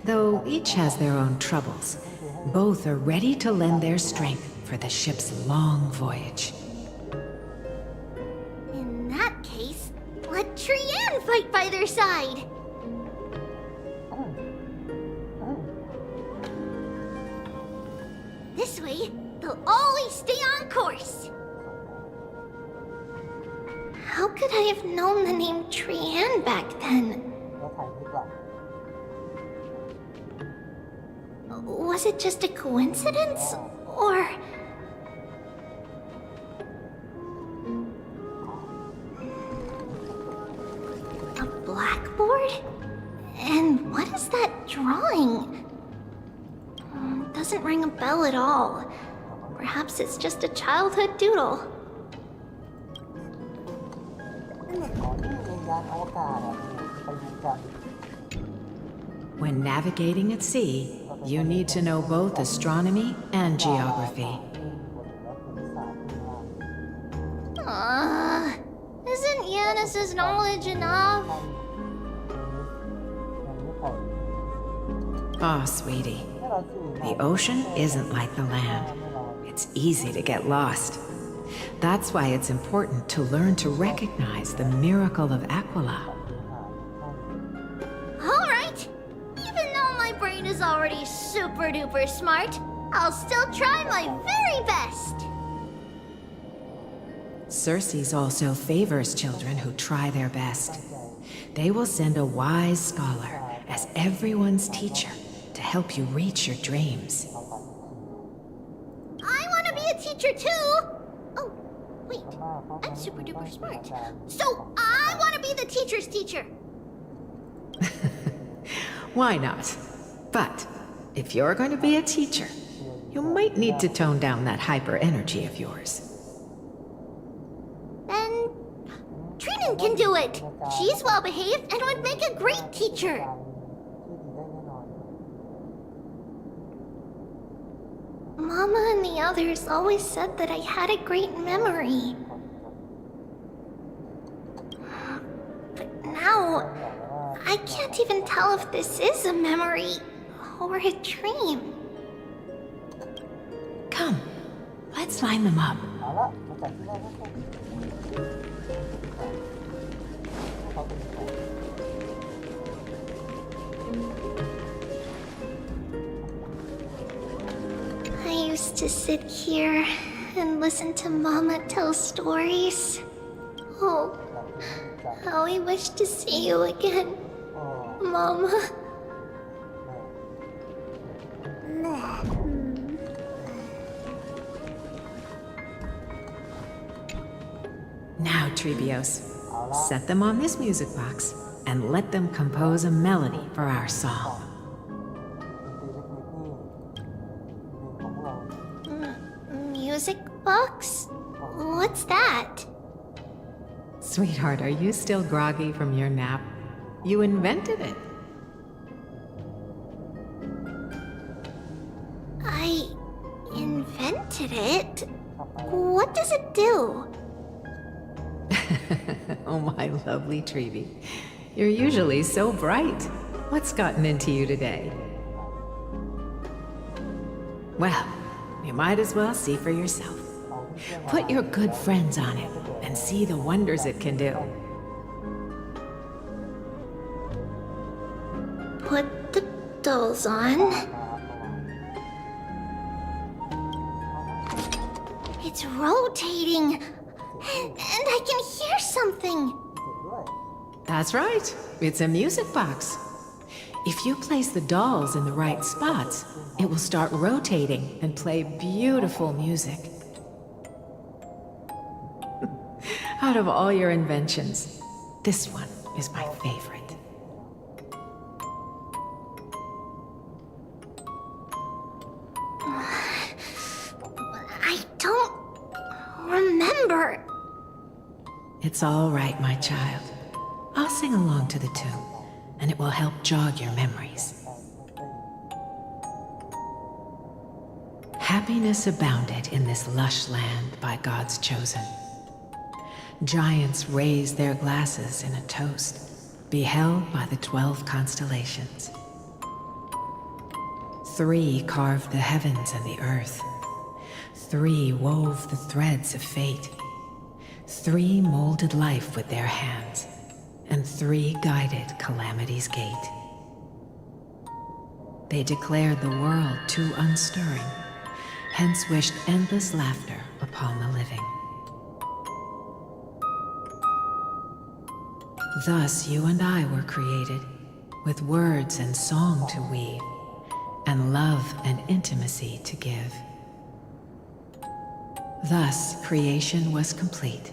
Though each has their own troubles, both are ready to lend their strength for the ship's long voyage. In that case, let Trian fight by their side! This way, they'll always stay on course! How could I have known the name Trian back then? Was it just a coincidence? Or... a blackboard? And what is that drawing? Doesn't ring a bell at all. Perhaps it's just a childhood doodle. When navigating at sea, you need to know both astronomy and geography. Isn't Yanis's knowledge enough? Oh, sweetie. The ocean isn't like the land. It's easy to get lost. That's why it's important to learn to recognize the miracle of Aquila. Alright! Even though my brain is already super duper smart, I'll still try my very best! Circe also favors children who try their best. They will send a wise scholar as everyone's teacher to help you reach your dreams. I want to be a teacher too! Oh, wait, I'm super duper smart. So I want to be the teacher's teacher! Why not? But if you're going to be a teacher, you might need to tone down that hyper energy of yours. Susan can do it. She's well behaved and would make a great teacher. Mama and the others always said that I had a great memory. But now, I can't even tell if this is a memory or a dream. Come, let's line them up. เอาละมาจากที่แรกก็คือเขาเป็นใคร I used to sit here and listen to Mama tell stories. Oh, how I wish to see you again, Mama. Now, Trebios, set them on this music box and let them compose a melody for our song. Music box? What's that? Sweetheart, are you still groggy from your nap? You invented it. I invented it? What does it do? Oh, my lovely Trevi. You're usually so bright. What's gotten into you today? Well, you might as well see for yourself. Put your good friends on it and see the wonders it can do. Put the dolls on. It's rotating. And I can hear something. That's right. It's a music box. If you place the dolls in the right spots, it will start rotating and play beautiful music. Out of all your inventions, this one is my favorite. I don't remember. It's all right, my child. I'll sing along to the tune, and it will help jog your memories. Happiness abounded in this lush land by God's chosen. Giants raised their glasses in a toast, beheld by the 12 constellations. 3 carved the heavens and the earth. 3 wove the threads of fate. 3 molded life with their hands, and 3 guided calamity's gate. They declared the world too unstirring, hence wished endless laughter upon the living. Thus you and I were created, with words and song to weave, and love and intimacy to give. Thus creation was complete.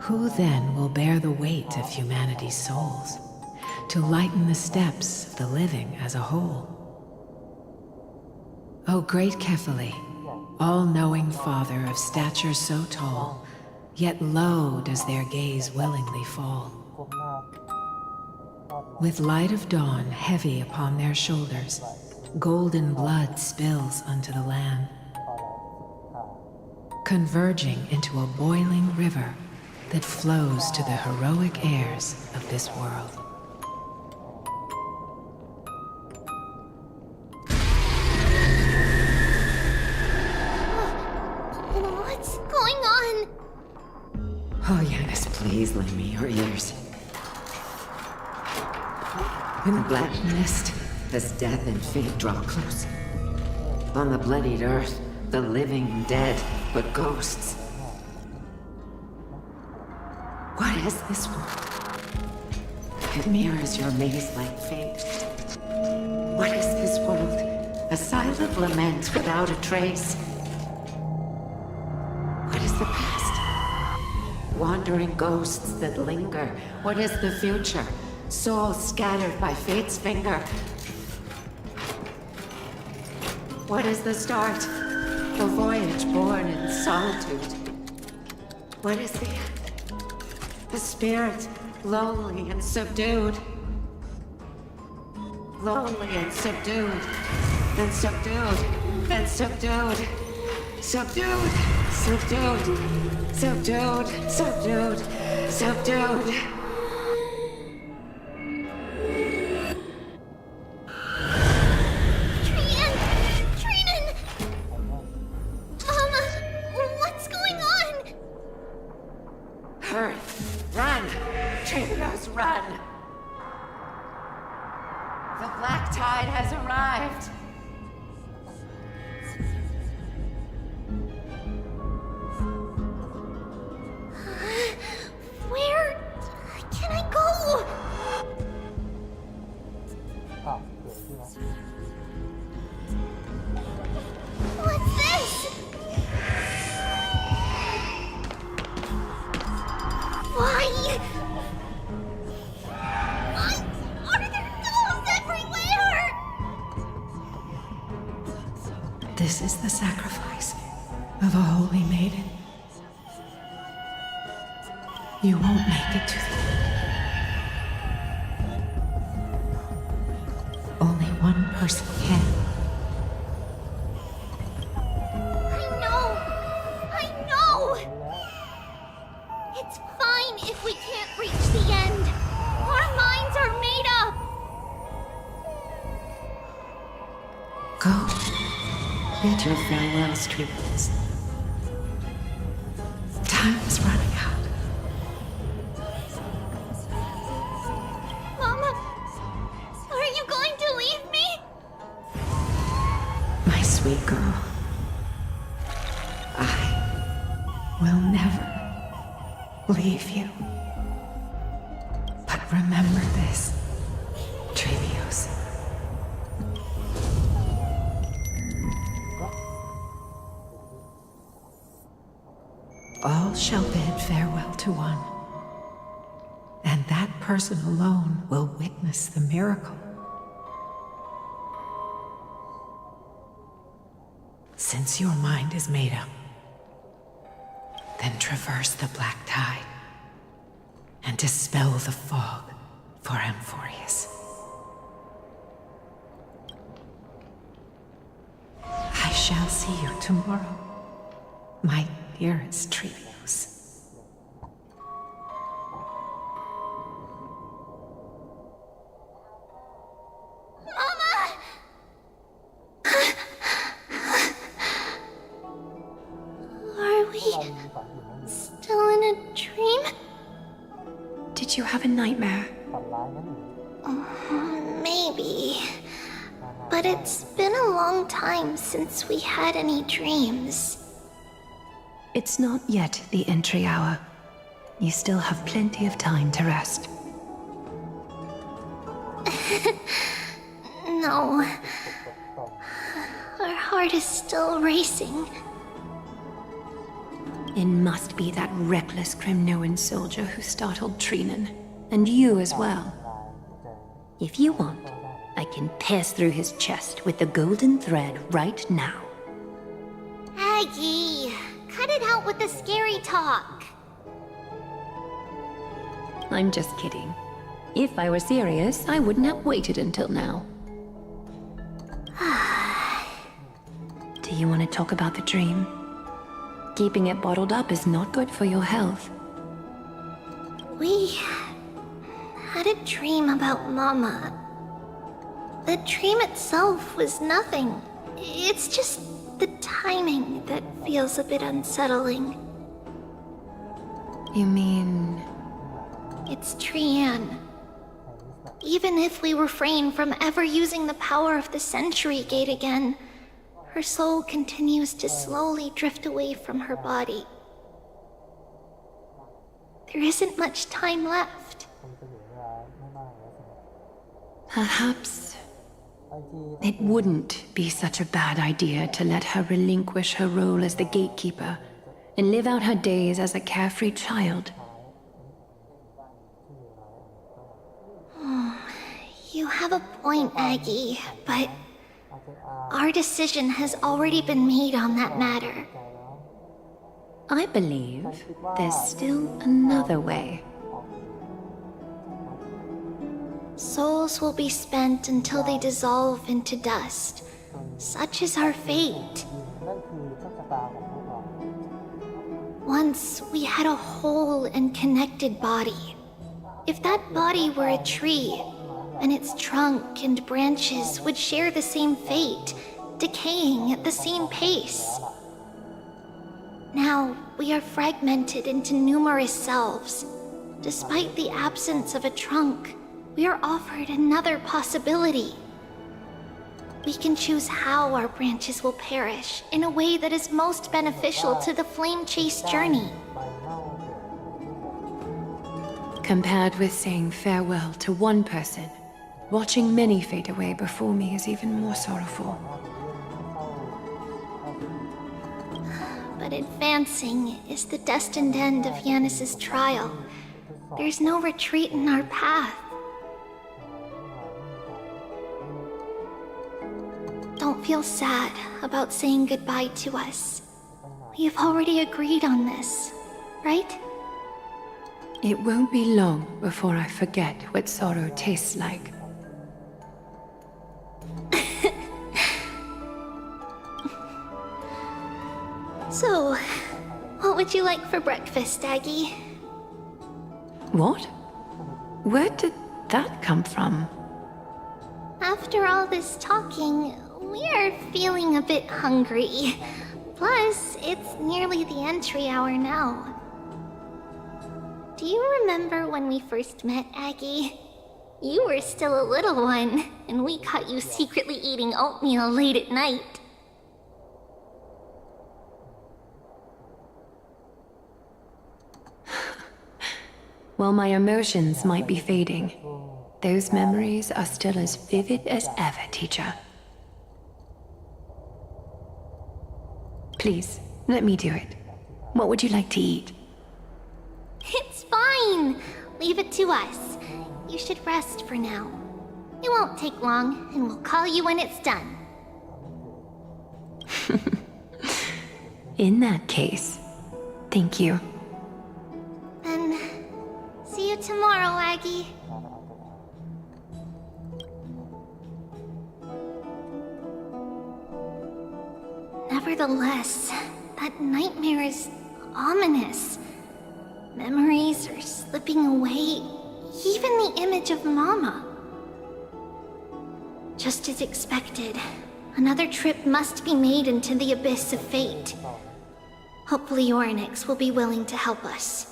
Who then will bear the weight of humanity's souls, to lighten the steps of the living as a whole? O great Kephali, all-knowing Father of stature so tall, yet low does their gaze willingly fall. With light of dawn heavy upon their shoulders, golden blood spills unto the land, converging into a boiling river that flows to the heroic heirs of this world. What's going on? Oh, Yanis, please lend me your ears. In the black mist, as death and fate draw close. On the bloodied earth, the living dead, but ghosts. What is this world? It mirrors your maze-like fate. What is this world? A silent lament without a trace. What is the past? Wandering ghosts that linger. What is the future? Souls scattered by fate's finger. What is the start? A voyage born in solitude. What is the end? The spirit, lonely and subdued. Lonely and subdued. Then subdued. Then subdued. Subdued. Subdued. Subdued. Subdued. Subdued. Run! Traitors, run! The black tide has arrived! Where can I go? What's this? Why? Are there dolls everywhere? This is the sacrifice of a holy maiden. You won't make it to the end. Only one person can. I know! It's fine if we can't reach the end. Our minds are made up. Go. Bid your farewells, trees. Time is running out. Mama, are you going to leave me? My sweet girl. I will never leave you. But remember this, Trevios. All shall bid farewell to one, and that person alone will witness the miracle. Since your mind is made up, then traverse the black tide and dispel the fog for Amphorius. I shall see you tomorrow, my dearest Trevios. Are we still in a dream? Did you have a nightmare? Maybe. But it's been a long time since we had any dreams. It's not yet the entry hour. You still have plenty of time to rest. No. Our heart is still racing. It must be that reckless Kremnoan soldier who startled Trinan, and you as well. If you want, I can pass through his chest with the golden thread right now. Aggie, cut it out with the scary talk. I'm just kidding. If I were serious, I wouldn't have waited until now. Do you want to talk about the dream? Keeping it bottled up is not good for your health. We had a dream about Mama. The dream itself was nothing. It's just the timing that feels a bit unsettling. You mean... It's Trian. Even if we refrain from ever using the power of the Century Gate again, her soul continues to slowly drift away from her body. There isn't much time left. Perhaps it wouldn't be such a bad idea to let her relinquish her role as the gatekeeper and live out her days as a carefree child. You have a point, Aggie, but our decision has already been made on that matter. I believe there's still another way. Souls will be spent until they dissolve into dust. Such is our fate. Once we had a whole and connected body. If that body were a tree, then its trunk and branches would share the same fate, decaying at the same pace. Now, we are fragmented into numerous selves. Despite the absence of a trunk, we are offered another possibility. We can choose how our branches will perish in a way that is most beneficial to the flame chase journey. Compared with saying farewell to one person, watching many fade away before me is even more sorrowful. But advancing is the destined end of Yanis's trial. There's no retreat in our path. Don't feel sad about saying goodbye to us. We've already agreed on this, right? It won't be long before I forget what sorrow tastes like. So, what would you like for breakfast, Aggie? What? Where did that come from? After all this talking, we are feeling a bit hungry. Plus, it's nearly the entry hour now. Do you remember when we first met, Aggie? You were still a little one, and we caught you secretly eating oatmeal late at night. While my emotions might be fading, those memories are still as vivid as ever, teacher. Please, let me do it. What would you like to eat? It's fine! Leave it to us. You should rest for now. It won't take long, and we'll call you when it's done. In that case, thank you. Then, see you tomorrow, Aggie. Nevertheless, that nightmare is ominous. Memories are slipping away, even the image of Mama. Just as expected, another trip must be made into the abyss of fate. Hopefully Orynyx will be willing to help us.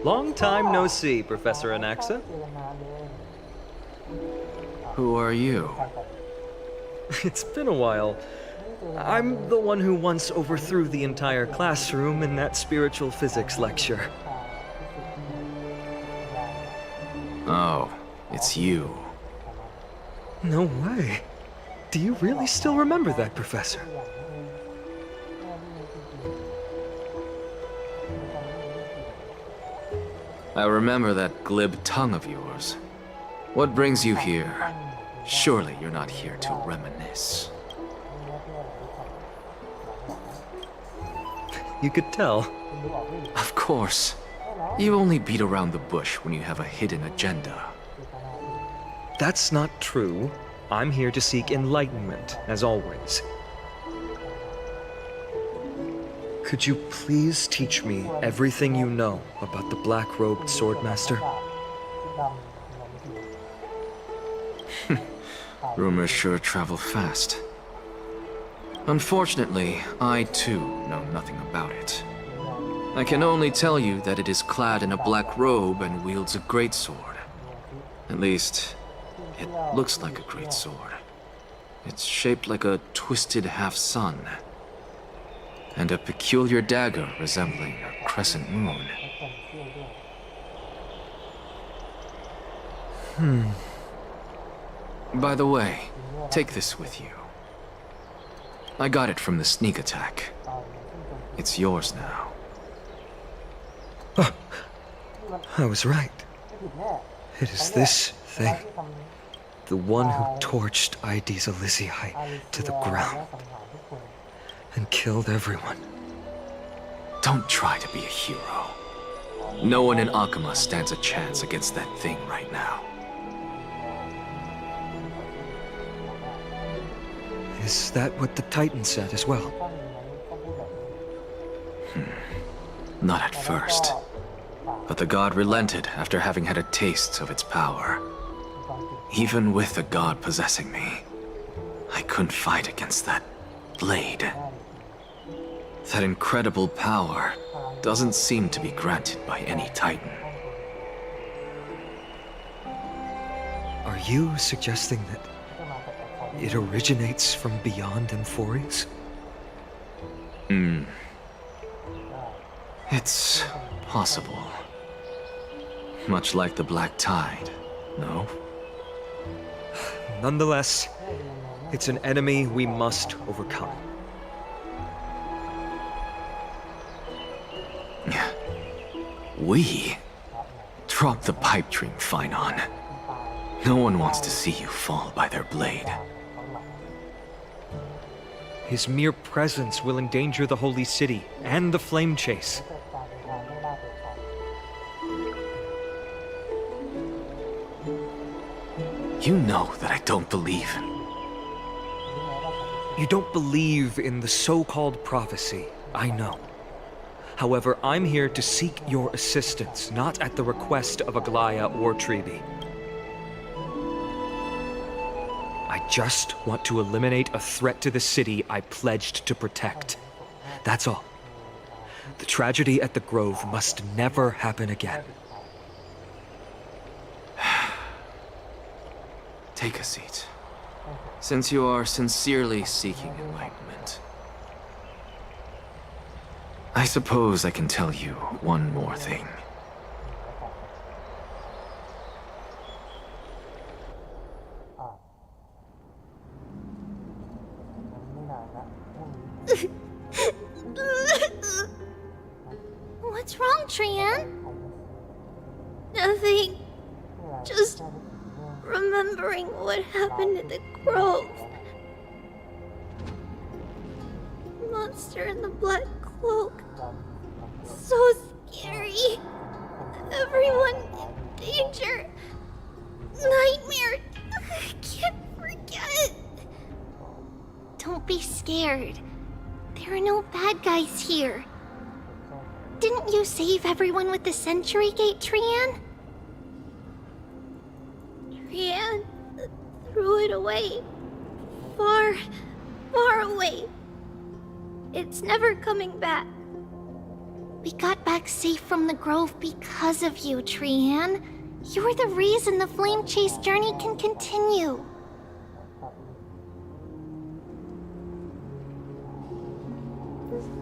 Long time no see, Professor Anaxa. Who are you? It's been a while. I'm the one who once overthrew the entire classroom in that spiritual physics lecture. Oh, it's you. No way. Do you really still remember that, Professor? I remember that glib tongue of yours. What brings you here? Surely you're not here to reminisce. You could tell. Of course. You only beat around the bush when you have a hidden agenda. That's not true. I'm here to seek enlightenment, as always. Could you please teach me everything you know about the black-robed swordmaster? Rumors sure travel fast. Unfortunately, I too know nothing about it. I can only tell you that it is clad in a black robe and wields a greatsword. At least, it looks like a greatsword. It's shaped like a twisted half-sun, and a peculiar dagger resembling a crescent moon. By the way, take this with you. I got it from the sneak attack. It's yours now. I was right. It is this thing. The one who torched Aedes Elysiae to the ground and killed everyone. Don't try to be a hero. No one in Akuma stands a chance against that thing right now. Is that what the Titan said as well? Not at first. But the god relented after having had a taste of its power. Even with the god possessing me, I couldn't fight against that blade. That incredible power doesn't seem to be granted by any Titan. Are you suggesting that it originates from beyond Amphorius? It's possible. Much like the Black Tide, no? Nonetheless, it's an enemy we must overcome. We? Drop the pipe dream, Phainon. No one wants to see you fall by their blade. His mere presence will endanger the Holy City and the Flame Chase. You know that I don't believe in... You don't believe in the so-called prophecy, I know. However, I'm here to seek your assistance, not at the request of Aglaya or Tribi. I just want to eliminate a threat to the city I pledged to protect. That's all. The tragedy at the Grove must never happen again. Take a seat. Since you are sincerely seeking enlightenment, I suppose I can tell you one more thing. What's wrong, Trian? Nothing. Just remembering what happened at the Grove. Monster in the black cloak. So scary. Everyone in danger. Nightmare. I can't forget. Don't be scared. There are no bad guys here. Didn't you save everyone with the Century Gate, Trian? Trian threw it away. Far, far away. It's never coming back. We got back safe from the Grove because of you, Trian. You're the reason the Flame Chase journey can continue.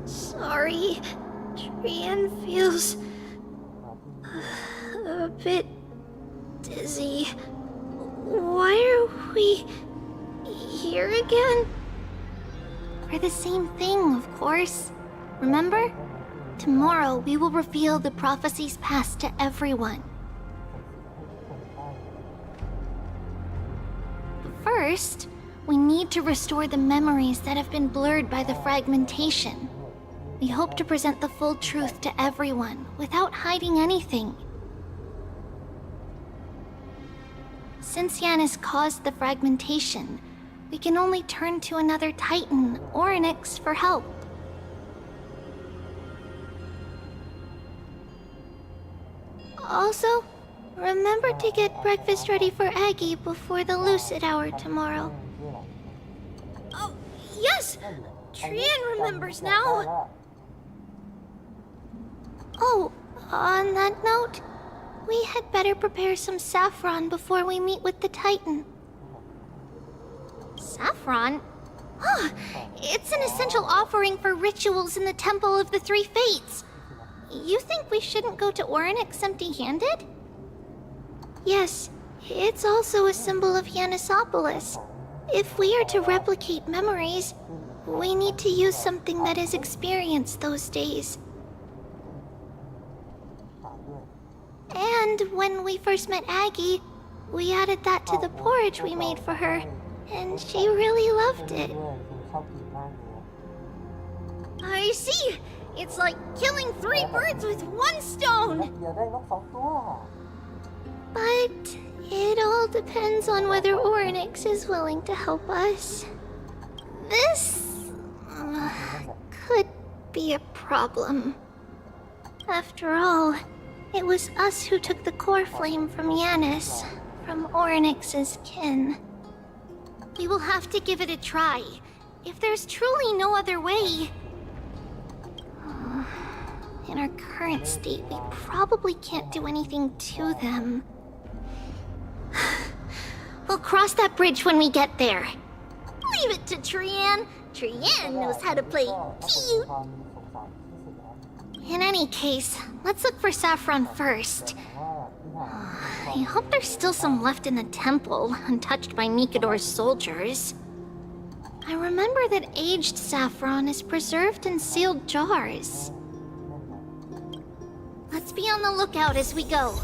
Sorry. Trian feels a bit dizzy. Why are we here again? For the same thing, of course. Remember? Tomorrow we will reveal the prophecies past to everyone. First, we need to restore the memories that have been blurred by the fragmentation. We hope to present the full truth to everyone, without hiding anything. Since Yanis caused the fragmentation, we can only turn to another Titan or Onyx for help. Also, remember to get breakfast ready for Aggie before the Lucid Hour tomorrow. Oh, yes! Trian remembers now! Oh, on that note, we had better prepare some saffron before we meet with the Titan. Saffron? Huh, it's an essential offering for rituals in the Temple of the Three Fates. You think we shouldn't go to Orynyx empty-handed? Yes, it's also a symbol of Yanisopolis. If we are to replicate memories, we need to use something that has experienced those days. And when we first met Aggie, We added that to the porridge we made for her, and she really loved it. I see! It's like killing 3 birds with 1 stone! But it all depends on whether Oryx is willing to help us. This could be a problem. After all, it was us who took the core flame from Yanis, from Oryx's kin. We will have to give it a try. If there's truly no other way... In our current state, we probably can't do anything to them. We'll cross that bridge when we get there. Leave it to Trian. Trian knows how to play cute. In any case, let's look for Saffron first. I hope there's still some left in the temple, untouched by Nikador's soldiers. I remember that aged saffron is preserved in sealed jars. Let's be on the lookout as we go.